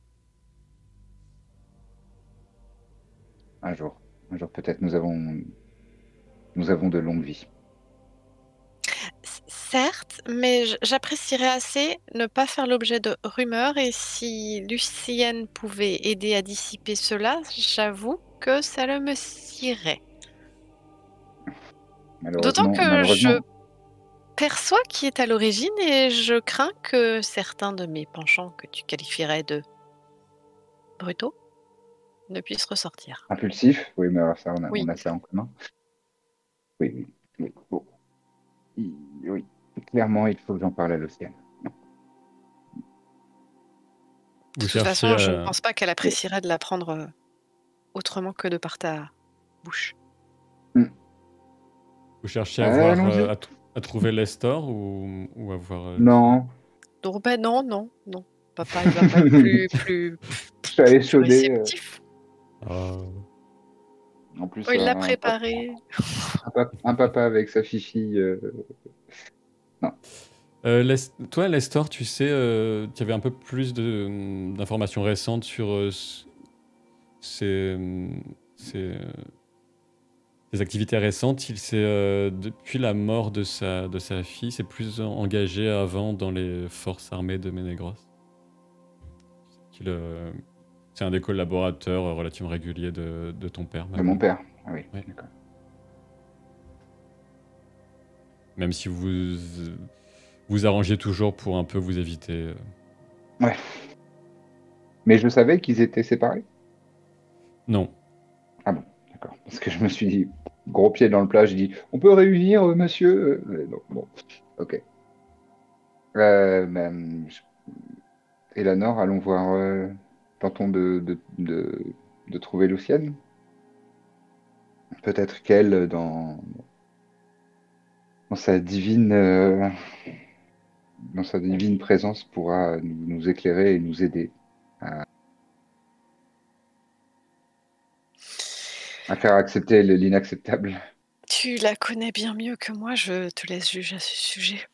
un jour peut-être nous avons de longues vies. Certes, mais j'apprécierais assez ne pas faire l'objet de rumeurs et si Lucienne pouvait aider à dissiper cela, j'avoue que ça le me sirait. D'autant que je perçois qui est à l'origine et je crains que certains de mes penchants que tu qualifierais de brutaux ne puissent ressortir. Impulsif, oui, mais alors ça, Oui. on a ça en commun. Oui. Bon. Oui, clairement, il faut que j'en parle à Lucienne. De toute façon, je ne pense pas qu'elle apprécierait de l'apprendre autrement que de par ta bouche. Vous cherchez à voir, à trouver Lestor ou à voir... Non. Non. Papa, il va pas être plus réceptif. En plus, il l'a préparé. Un papa avec sa fifi. Non. Toi, Lestor, tu sais, tu avais un peu plus d'informations récentes sur ses activités récentes. Il s'est, depuis la mort de sa fille, s'est plus engagé avant dans les forces armées de Ménégros. C'est un des collaborateurs relativement réguliers de ton père. De mon père, ah oui, ouais. D'accord. Même si vous arrangez toujours pour un peu vous éviter. Ouais. Mais je savais qu'ils étaient séparés? Non. Ah bon, d'accord. Parce que je me suis dit, gros pied dans le plat, j'ai dit, on peut réunir, monsieur? Non, bon, ok. Eleanor, allons voir, tentons de trouver Lucienne. Peut-être qu'elle, dans sa divine présence, pourra nous éclairer et nous aider à faire accepter l'inacceptable. Tu la connais bien mieux que moi, je te laisse juger à ce sujet.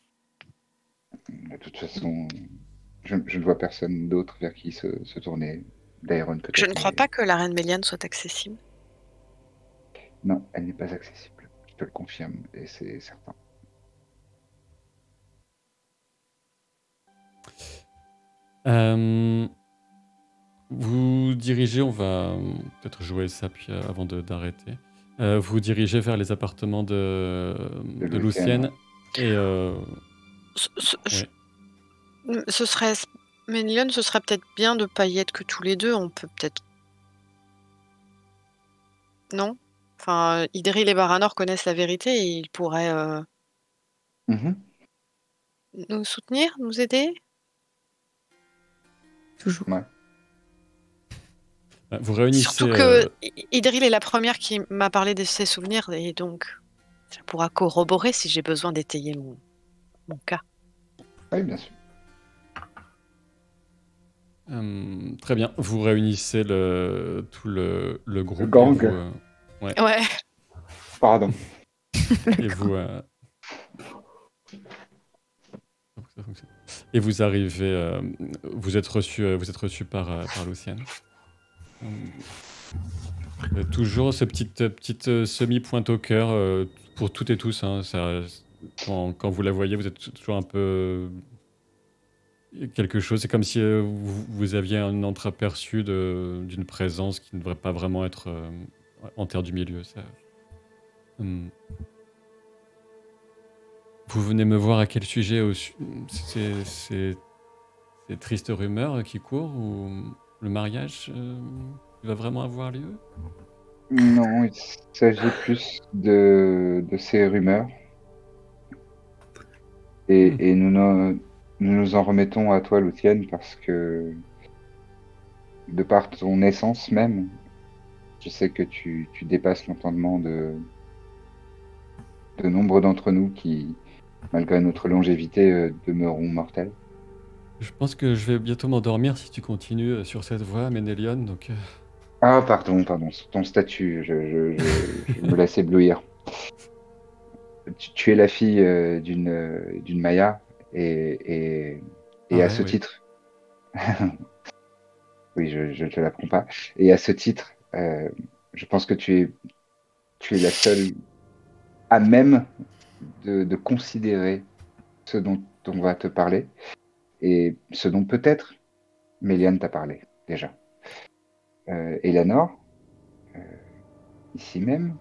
De toute façon, je ne vois personne d'autre vers qui se tourner. Daeron peut-être. Je ne crois pas que la reine Méliane soit accessible. Non, elle n'est pas accessible. Je te le confirme, et c'est certain. Vous dirigez, on va peut-être jouer ça puis avant d'arrêter. Vous dirigez vers les appartements de Lucienne et ce serait Méliane, ce serait peut-être bien de pas y être que tous les deux. On peut peut-être non. Enfin, Idril et Baranor connaissent la vérité et ils pourraient nous soutenir, nous aider. Toujours. Ouais. Vous réunissez. Surtout que Idril est la première qui m'a parlé de ses souvenirs et donc ça pourra corroborer si j'ai besoin d'étayer mon cas. Oui, bien sûr. Très bien. Vous réunissez tout le groupe. Le gang. Ouais. Pardon. Et vous. Et vous arrivez, vous êtes reçu par Lucienne. Toujours ce petite semi-pointe au cœur pour toutes et tous. Hein, quand vous la voyez, vous êtes toujours un peu quelque chose. C'est comme si vous aviez un entreaperçu d'une présence qui ne devrait pas vraiment être en terre du milieu. Vous venez me voir à quel sujet ces tristes rumeurs qui courent ou le mariage qui va vraiment avoir lieu? Non, il s'agit plus de ces rumeurs. Et nous nous en remettons à toi, Lucienne, parce que de par ton essence même, je sais que tu dépasses l'entendement de nombre d'entre nous qui, malgré notre longévité, demeureront mortels. Je pense que je vais bientôt m'endormir si tu continues sur cette voie, Ménélion. Donc, Ah, pardon, ton statut, je me laisse éblouir. Tu es la fille d'une Maya, et à ce oui. titre, oui, je ne te l'apprends pas, et à ce titre, je pense que tu es la seule à même de considérer ce dont on va te parler, et ce dont peut-être Méliane t'a parlé déjà. Eleanor, ici même,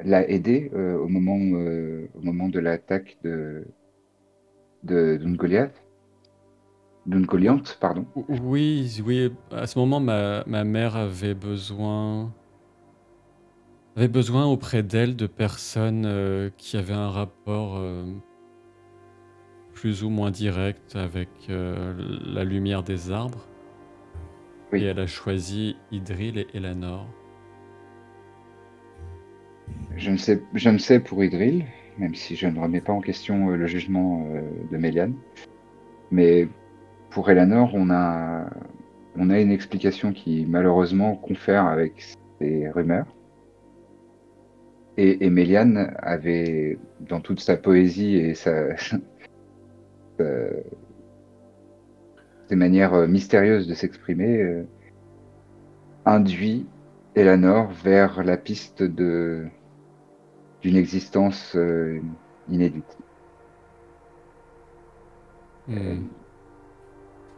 l'a aidé au moment de l'attaque d'Ungoliant, pardon. Oui, à ce moment, ma mère avait besoin auprès d'elle de personnes qui avaient un rapport plus ou moins direct avec la lumière des arbres. Oui. Et elle a choisi Idril et Eleanor. Je ne sais pour Idril, même si je ne remets pas en question le jugement de Méliane. Mais pour Eleanor, on a une explication qui malheureusement confère avec ces rumeurs. Et Méliane avait, dans toute sa poésie et ses manières mystérieuses de s'exprimer, induit Eleanor vers la piste d'une existence inédite.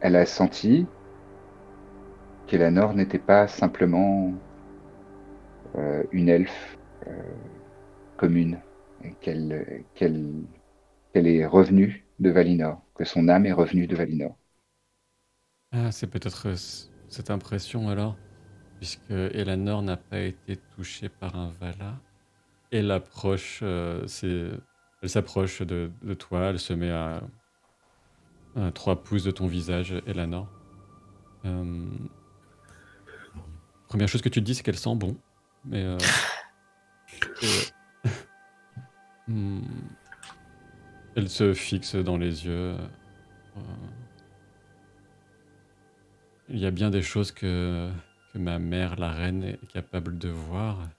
Elle a senti qu'Eleanor n'était pas simplement une elfe commune, qu'elle est revenue de Valinor, que son âme est revenue de Valinor. Ah, c'est peut-être cette impression alors, puisque Eleanor n'a pas été touchée par un Vala. Elle s'approche de toi, elle se met à 3 pouces de ton visage, Eleanor. Première chose que tu te dis, c'est qu'elle sent bon. Mais elle se fixe dans les yeux. Il y a bien des choses que ma mère, la reine, est capable de voir.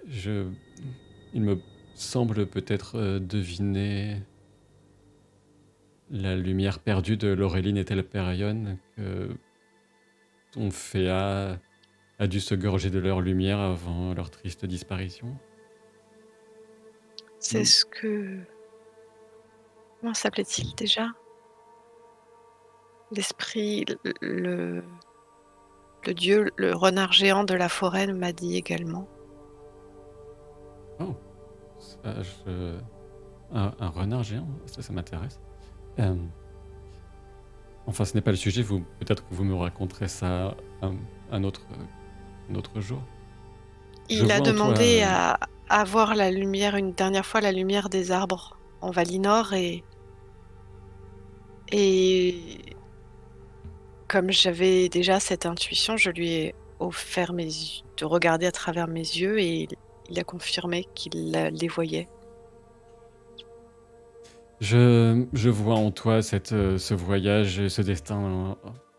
Il me semble peut-être deviner la lumière perdue de Laureline et Telperion, que ton Féa a dû se gorger de leur lumière avant leur triste disparition. C'est ce que... Comment s'appelait-il déjà? L'esprit, le dieu, le renard géant de la forêt m'a dit également. Oh, un renard géant, ça m'intéresse. Enfin, ce n'est pas le sujet, peut-être que vous me raconterez ça un autre jour. Il a demandé à voir la lumière une dernière fois, la lumière des arbres en Valinor, et comme j'avais déjà cette intuition, je lui ai offert de regarder à travers mes yeux, et il a confirmé qu'il les voyait. Je vois en toi ce voyage, ce destin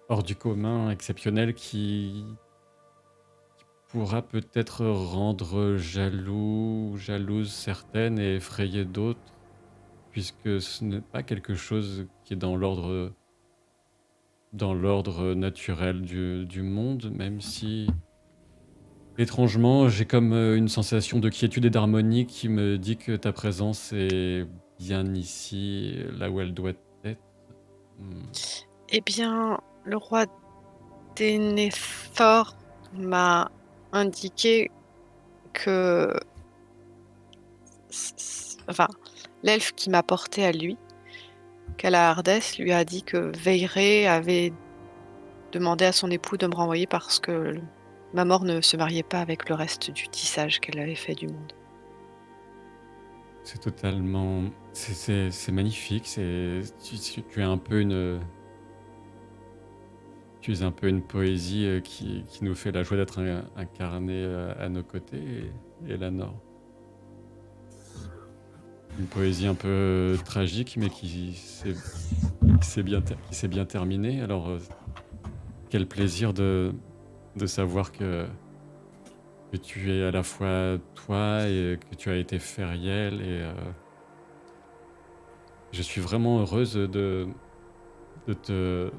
hors du commun, exceptionnel, qui pourra peut-être rendre jalouse certaines et effrayer d'autres. puisque ce n'est pas quelque chose qui est dans l'ordre naturel du monde, même si étrangement j'ai comme une sensation de quiétude et d'harmonie qui me dit que ta présence est bien ici, là où elle doit être. Hmm. Eh bien, le roi Denethor m'a indiqué que... Enfin, l'elfe qui m'a porté à lui, Calahardès, lui a dit que Veyré avait demandé à son époux de me renvoyer parce que ma mort ne se mariait pas avec le reste du tissage qu'elle avait fait du monde. C'est totalement... C'est magnifique, tu es un peu une... Tu es un peu une poésie qui nous fait la joie d'être incarnée à nos côtés, et Elanor. Une poésie un peu tragique, mais qui s'est bien terminée. Alors, quel plaisir de savoir que tu es à la fois toi et que tu as été Feriel. Et je suis vraiment heureuse de te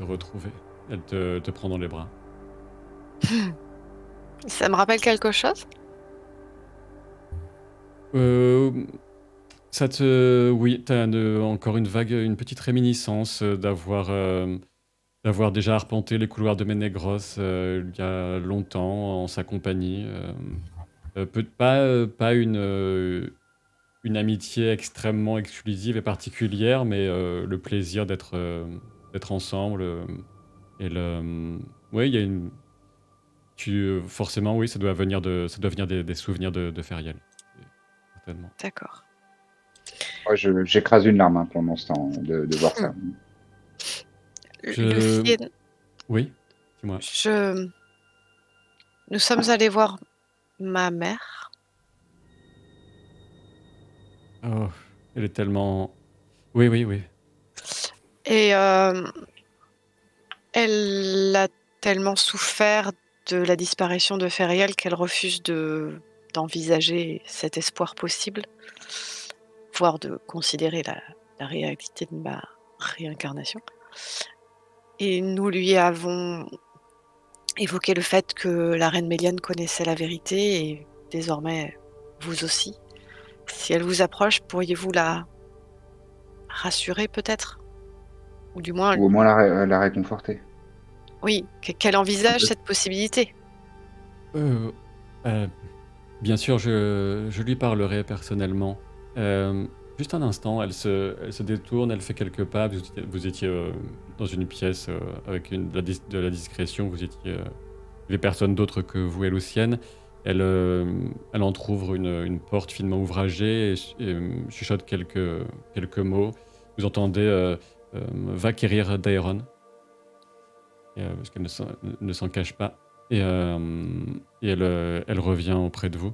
retrouver. Elle te prend dans les bras. Ça me rappelle quelque chose? Oui, t'as encore une petite réminiscence d'avoir déjà arpenté les couloirs de Ménégros il y a longtemps en sa compagnie. Pas une amitié extrêmement exclusive et particulière, mais le plaisir d'être ensemble. Oui, il y a une. Forcément, oui, ça doit venir des souvenirs de Feriel. Certainement. D'accord. Moi, j'écrase une larme pendant ce temps de voir ça. Lucienne, Oui, dis-moi. nous sommes allés voir ma mère. Oh, elle est tellement... Oui. Et elle a tellement souffert de la disparition de Feriel qu'elle refuse d'envisager cet espoir possible, voire de considérer la réalité de ma réincarnation. Et nous lui avons évoqué le fait que la reine Méliane connaissait la vérité et désormais vous aussi. Si elle vous approche, pourriez-vous la rassurer peut-être? Ou du moins, Ou au moins la réconforter. oui, qu'elle envisage cette possibilité. Bien sûr, je lui parlerai personnellement. Juste un instant, elle se détourne, elle fait quelques pas. Vous étiez dans une pièce avec de la discrétion. Vous étiez... il n'y avait personne d'autre que vous et Lucienne. Elle entrouvre une porte finement ouvragée et chuchote quelques mots. Vous entendez va quérir Daeron. Parce qu'elle ne s'en cache pas. Et elle revient auprès de vous.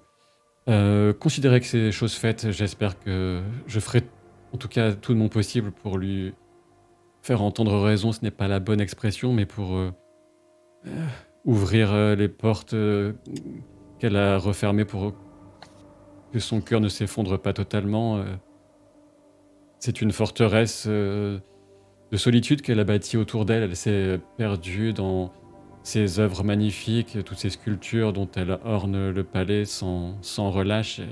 Considérez que c'est chose faite. J'espère que je ferai en tout cas tout de mon possible pour lui faire entendre raison. Ce n'est pas la bonne expression, mais pour ouvrir les portes qu'elle a refermées pour que son cœur ne s'effondre pas totalement. C'est une forteresse de solitude qu'elle a bâtie autour d'elle. Elle s'est perdue dans ses œuvres magnifiques, toutes ces sculptures dont elle orne le palais sans relâche.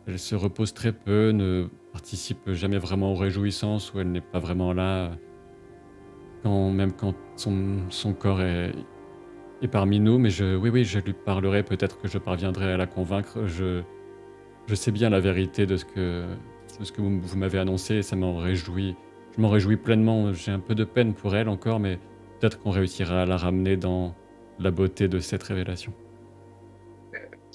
Elle se repose très peu, ne participe jamais vraiment aux réjouissances, où elle n'est pas vraiment là, même quand son corps est parmi nous. Mais oui, je lui parlerai, peut-être que je parviendrai à la convaincre. Je sais bien la vérité de ce que vous m'avez annoncé, et ça m'en réjouit. Je m'en réjouis pleinement. J'ai un peu de peine pour elle encore, mais peut-être qu'on réussira à la ramener dans la beauté de cette révélation.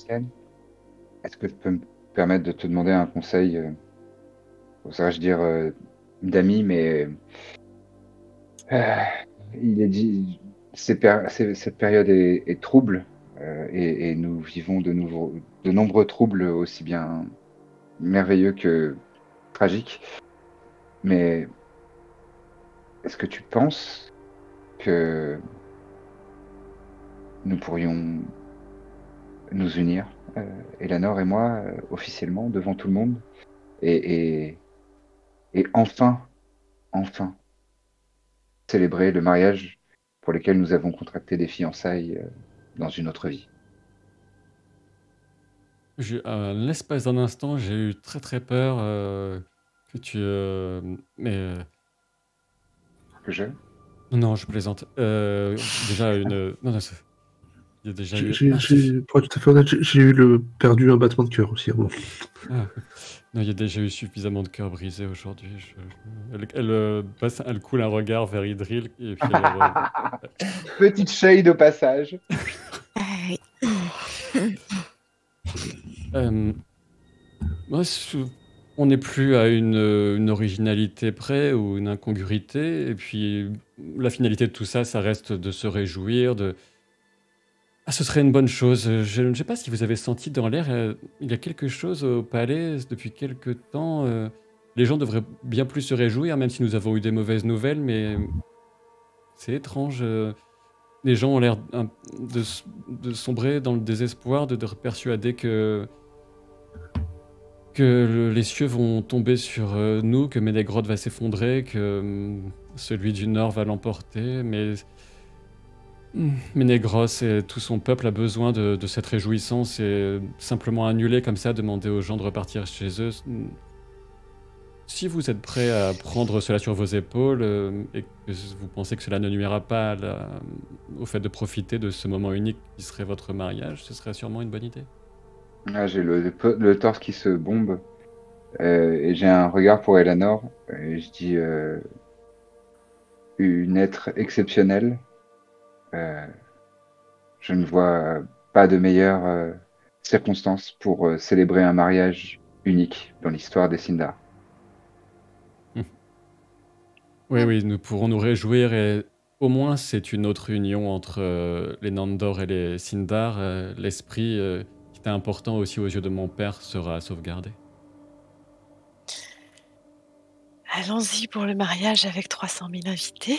Est-ce que je peux me permettre de te demander un conseil, oserais-je dire d'ami, mais il est dit, cette période est trouble et nous vivons de nombreux troubles aussi bien merveilleux que tragiques. Mais est-ce que tu penses que nous pourrions nous unir, Elanor et moi, officiellement, devant tout le monde, et et enfin, célébrer le mariage pour lequel nous avons contracté des fiançailles dans une autre vie. L'espace d'un instant, j'ai eu très très peur que tu... Que je Non, je plaisante. Déjà une... Non, il y a déjà eu... Pour être tout à fait honnête, j'ai perdu un battement de cœur aussi. Bon. Ah, non, il y a déjà eu suffisamment de cœurs brisés aujourd'hui. Elle coule un regard vers Idril et puis Petite shade au passage. Moi, on n'est plus à une originalité près ou une incongruité. Et puis, la finalité de tout ça, ça reste de se réjouir. Ah, ce serait une bonne chose. Je ne sais pas si vous avez senti dans l'air, il y a quelque chose au palais depuis quelque temps. Les gens devraient bien plus se réjouir, même si nous avons eu des mauvaises nouvelles, mais c'est étrange. Les gens ont l'air de sombrer dans le désespoir, de persuader que les cieux vont tomber sur nous, que Ménégroth va s'effondrer, que celui du Nord va l'emporter, mais Ménégroth et tout son peuple a besoin de cette réjouissance et simplement annuler comme ça, demander aux gens de repartir chez eux. Si vous êtes prêt à prendre cela sur vos épaules et que vous pensez que cela ne nuira pas au fait de profiter de ce moment unique qui serait votre mariage, ce serait sûrement une bonne idée. Ah, j'ai le torse qui se bombe et j'ai un regard pour Eleanor et je dis une être exceptionnelle. Je ne vois pas de meilleures circonstances pour célébrer un mariage unique dans l'histoire des Sindar. Oui, nous pourrons nous réjouir et au moins c'est une autre union entre les Nandor et les Sindar. L'esprit qui était important aussi aux yeux de mon père sera sauvegardé. Allons-y pour le mariage avec 300 000 invités.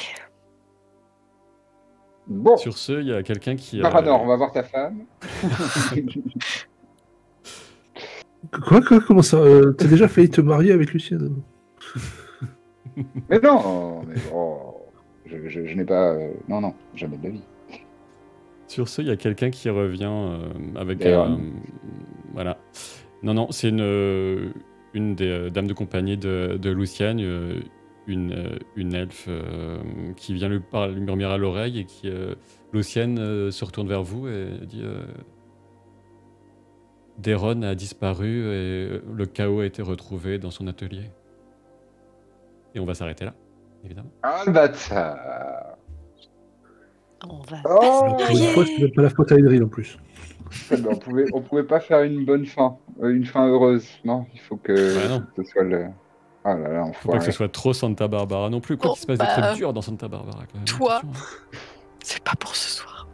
Bon, Sur ce, il y a quelqu'un qui... Maranor, on va voir ta femme. Quoi comment ça T'as déjà failli te marier avec Lucienne? Mais non, mais je n'ai pas... Non, jamais de la vie. Sur ce, il y a quelqu'un qui revient avec Daeron. Voilà. Non, c'est une des dames de compagnie de Lucienne, une elfe qui vient lui murmurer à l'oreille et qui... Lucienne se retourne vers vous et dit Daeron a disparu et le chaos a été retrouvé dans son atelier. Et on va s'arrêter là, évidemment. Ah, le bâtard. On va Oh, Pour une fois, c'est même pas la faute à Idril en plus. on pouvait pas faire une bonne fin, une fin heureuse. Non, il faut que Ouais, non. ce soit le... Ah là là, Faut pas que ce soit trop Santa Barbara non plus. Quoi qu'il se passe des trucs durs dans Santa Barbara. Quand même. Toi. Attention, hein. C'est pas pour ce soir.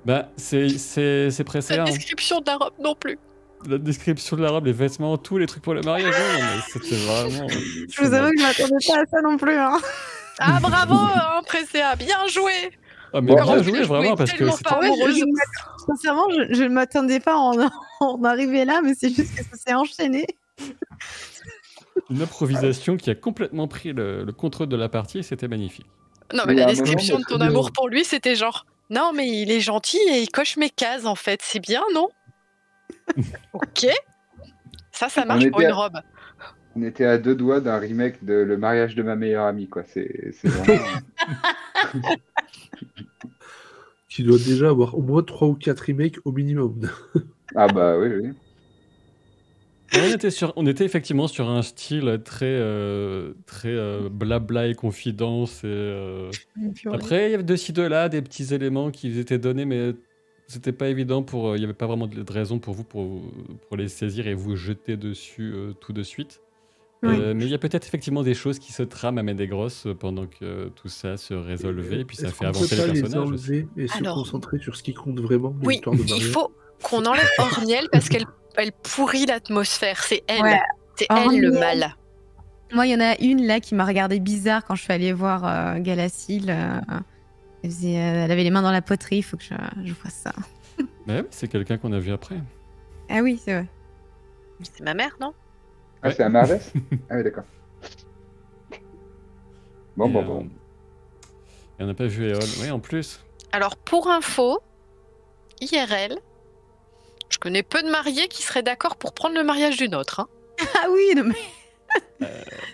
Bah, c'est pressé. La Hein. description de la robe non plus. La description de la robe, les vêtements, tous les trucs pour le mariage. Non, mais c'était vraiment... Je vous avoue que je m'attendais pas à ça non plus. Hein. Ah bravo, hein, Presséa, bien joué. Ah, mais Bon, bien je joué, vraiment, parce que c'était... pas amoureuse. Sincèrement, je ne m'attendais pas à en arriver là, mais c'est juste que ça s'est enchaîné. Une improvisation qui a complètement pris le contrôle de la partie et c'était magnifique. Non, mais Il y a la un moment, description mais de ton très bien. amour pour lui, c'était genre non, mais il est gentil et il coche mes cases en fait. C'est bien, non? Ok. Ça marche pour une robe. On était à 2 doigts d'un remake de Le mariage de ma meilleure amie, quoi. C'est vraiment... Tu dois déjà avoir au moins 3 ou 4 remakes au minimum. Ah bah oui. On était effectivement sur un style très blabla et confidence. Après, il y avait de ci, de là, des petits éléments qui étaient donnés, mais c'était pas évident il n'y avait pas vraiment de raison pour vous pour les saisir et vous jeter dessus tout de suite. Oui. Mais il y a peut-être effectivement des choses qui se trament à Ménégroth pendant que tout ça se résolvait et puis ça Est-ce fait qu'on peut avancer pas les les personnages aussi. enlever et se Alors, concentrer sur ce qui compte vraiment, Oui, l'histoire de il mariage? faut qu'on enlève Orniel parce qu'elle pourrit l'atmosphère. C'est elle. Ouais. C'est elle le Orniel. mal. Moi, il y en a une là qui m'a regardé bizarre quand je suis allée voir Galacil. Elle avait les mains dans la poterie, il faut que je fasse ça. Mais ouais, c'est quelqu'un qu'on a vu après. Ah oui, c'est vrai. C'est ma mère, non? Ah, Ouais. c'est un Marves? Ah oui, d'accord. Bon, Et, bon, bon. et on n'a pas vu Eol. Oui, en plus. Alors, pour info, IRL, je connais peu de mariés qui seraient d'accord pour prendre le mariage d'une autre. Hein. Ah oui, non mais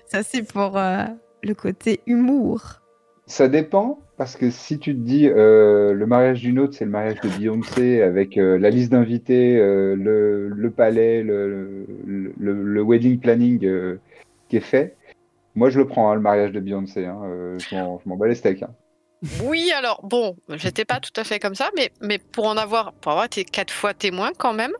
ça c'est pour le côté humour. Ça dépend, parce que si tu te dis le mariage d'une autre, c'est le mariage de Beyoncé avec la liste d'invités, le palais, le wedding planning qui est fait, moi je le prends, hein, le mariage de Beyoncé. Hein, je m'en bats les steaks. Hein. Oui, alors, bon, j'étais pas tout à fait comme ça, mais pour avoir été 4 fois témoin quand même,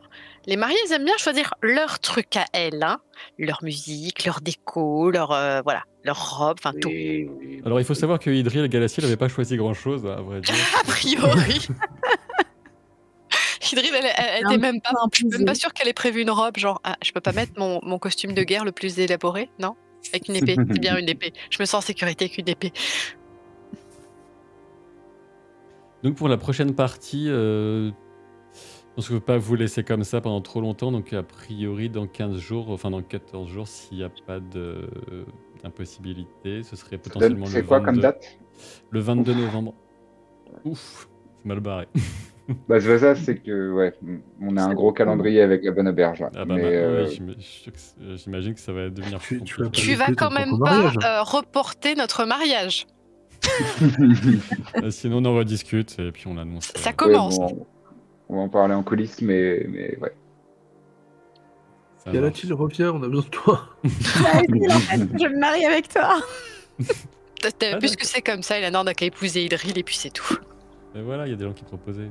les mariés, ils aiment bien choisir leur truc à elles, hein. Leur musique, leur déco, voilà, leur robe, enfin tout. Oui, oui, Alors, il faut oui. savoir que Idril Galassi n'avait pas choisi grand-chose, à vrai dire. A priori. Idril, elle était même pas, je suis même pas sûre qu'elle ait prévu une robe, genre, ah, je peux pas mettre mon costume de guerre le plus élaboré, non? Avec une épée, c'est bien une épée. Je me sens en sécurité avec une épée. Donc, pour la prochaine partie, je pense que je ne veux pas vous laisser comme ça pendant trop longtemps. Donc, a priori, dans 15 jours, enfin dans 14 jours, s'il n'y a pas d'impossibilité, ce serait potentiellement C'est quoi comme date? le 22 novembre. Ouf, c'est mal barré. Bah, ça, c'est que, ouais, on a un gros calendrier avec la bonne auberge. Là. Ah bah, Mais, oui, j'imagine que ça va devenir plus Tu compliqué. Tu vas Éviter quand ton même propre pas mariage. reporter notre mariage. Sinon, on en rediscute et puis on annonce. Ça ouais, commence. bon, on va en parler en coulisses, mais ouais. ça Yala, marche. il revient, on a besoin de toi. Je me marie avec toi. Ah, Puisque d'accord. c'est comme ça, Eleanor n'a qu'à épouser Idril et puis c'est tout. Et voilà, il y a des gens qui proposaient.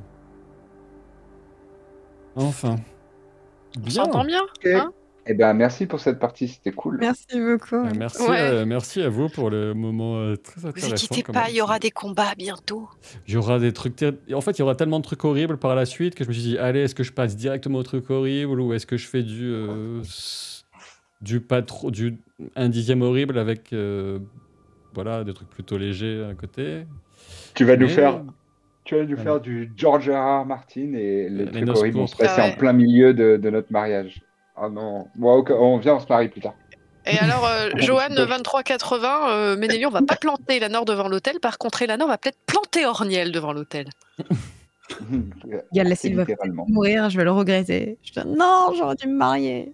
Enfin. On Bien. s'entend bien, Ok. hein? Eh ben, merci pour cette partie, c'était cool. Merci beaucoup. Merci, Ouais. merci à vous pour le moment très Vous intéressant. inquiétez quand pas, même. il y aura des combats bientôt. Il y aura des trucs. En fait, il y aura tellement de trucs horribles par la suite que je me suis dit, allez, est-ce que je passe directement au truc horrible ou est-ce que je fais du pas trop, du 1/10 horrible avec voilà, des trucs plutôt légers à côté. Tu vas nous Mais- faire Voilà. faire du George R.R. Martin et les Les trucs noces horribles vont se pourpres. passer Ah ouais. en plein milieu de notre mariage. Ah non. Bon, ok, on vient, on se marie plus tard. Et alors, Johan, 23,80, Ménélion va pas planter Eleanor devant l'hôtel. Par contre, Eleanor va peut-être planter Orniel devant l'hôtel. Yala, C'est s'il va littéralement. mourir, je vais le regretter. Je dis, non, j'aurais dû me marier.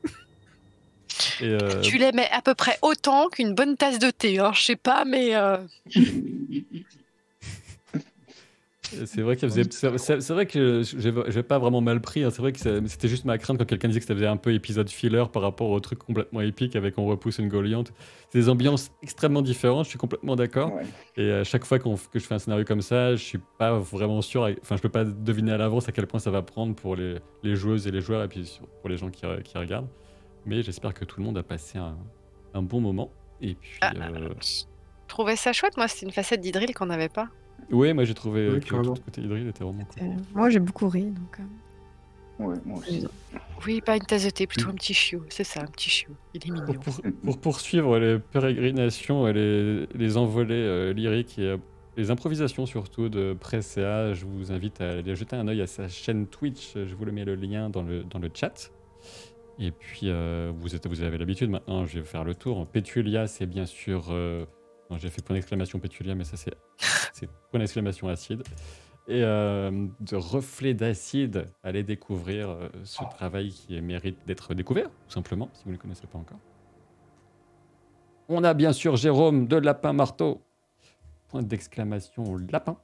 Et, Tu l'aimais à peu près autant qu'une bonne tasse de thé. Hein. Je sais pas, mais c'est vrai c'est vrai que j'ai pas vraiment mal pris. Hein. C'est vrai que c'était juste ma crainte quand quelqu'un disait que ça faisait un peu épisode filler par rapport au truc complètement épique avec On repousse une Goliath. C'est des ambiances extrêmement différentes. Je suis complètement d'accord. Ouais. Et à chaque fois que je fais un scénario comme ça, je suis pas vraiment sûr. Enfin, je peux pas deviner à l'avance à quel point ça va prendre pour les joueuses et les joueurs et puis pour les gens qui regardent. Mais j'espère que tout le monde a passé un bon moment. Et puis, je trouvais ça chouette. Moi, c'était une facette d'Idril qu'on n'avait pas. ouais, moi j'ai trouvé Oui, que carrément. tout côté Idril était vraiment cool. Moi, j'ai beaucoup ri. Donc, Ouais, moi aussi. Oui, pas une tasse de thé, plutôt un petit chiot. C'est ça, un petit chiot. Il est mignon. Pour poursuivre les pérégrinations et les envolées lyriques et les improvisations surtout de Presea, je vous invite à aller jeter un œil à sa chaîne Twitch. Je vous le mets le lien dans le chat. Et puis, vous avez l'habitude maintenant, je vais faire le tour. Pétulia, c'est bien sûr... non, j'ai fait point d'exclamation Pétulia, mais ça c'est point d'exclamation acide. Et de reflets d'acide, allez découvrir ce travail qui mérite d'être découvert, tout simplement, si vous ne le connaissez pas encore. On a bien sûr Jérôme de Lapin Marteau. Point d'exclamation lapin.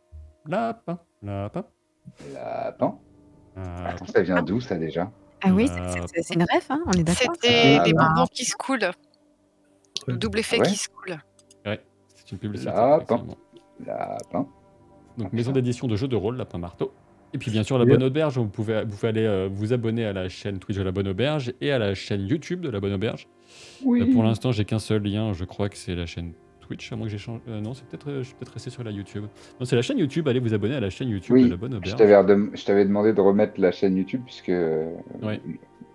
Lapin. Lapin. Lapin. Attends, ça vient d'où ça déjà? Ah oui, Ah. c'est une ref, hein, on est d'accord. C'était Ah, les bah. bonbons qui se coulent. Le double effet Ah ouais qui se coule. C'est une publicité. Lapin. effectivement. Lapin. Donc, Ah, maison putain. d'édition de jeux de rôle, Lapin Marteau. Et puis, bien sûr, La Oui. Bonne Auberge. Vous pouvez aller vous abonner à la chaîne Twitch de La Bonne Auberge et à la chaîne YouTube de La Bonne Auberge. Oui. Pour l'instant, j'ai qu'un seul lien. Je crois que c'est la chaîne Twitch. À moins que j'ai changé. Non, je suis peut-être resté sur la YouTube. Non, c'est la chaîne YouTube. Allez vous abonner à la chaîne YouTube de Oui, La Bonne je Auberge. t'avais demandé de remettre la chaîne YouTube puisque Ouais.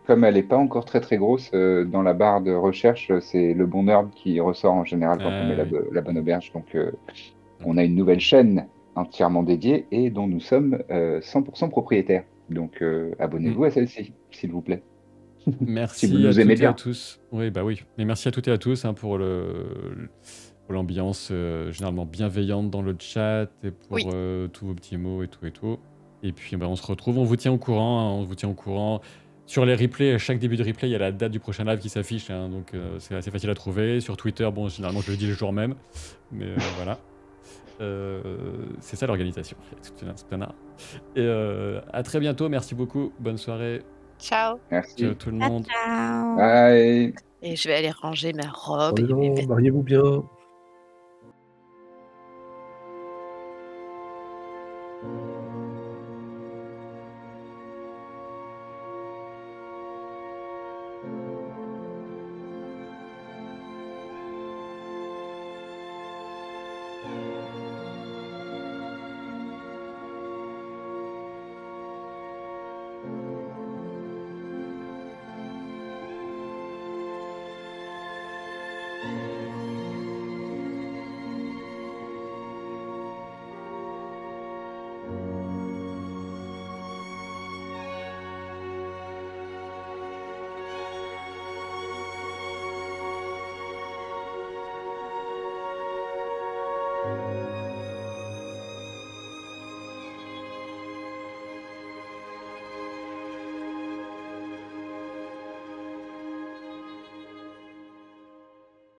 comme elle n'est pas encore très très grosse, dans la barre de recherche, c'est le bon nerd qui ressort en général quand on met oui. la bonne auberge. Donc on a une nouvelle chaîne entièrement dédiée et dont nous sommes 100% propriétaires. Donc abonnez-vous à celle-ci, s'il vous plaît. Merci Si vous à nous aimez toutes et à bien. tous. Oui, bah oui. Mais merci à toutes et à tous hein, pour pour l'ambiance généralement bienveillante dans le chat et pour Oui. tous vos petits mots et tout et tout. Et puis bah, on se retrouve, on vous tient au courant, hein, on vous tient au courant. Sur les replays, à chaque début de replay, il y a la date du prochain live qui s'affiche, hein, donc c'est assez facile à trouver. Sur Twitter, bon, généralement je le dis le jour même, mais voilà. C'est ça l'organisation, c'est un art. Et à très bientôt, merci beaucoup, bonne soirée, Ciao. ciao Merci. tout le Ciao, monde. ciao. Bye. Et je vais aller ranger ma robe Les et mes gens, vêtements. mariez-vous bien.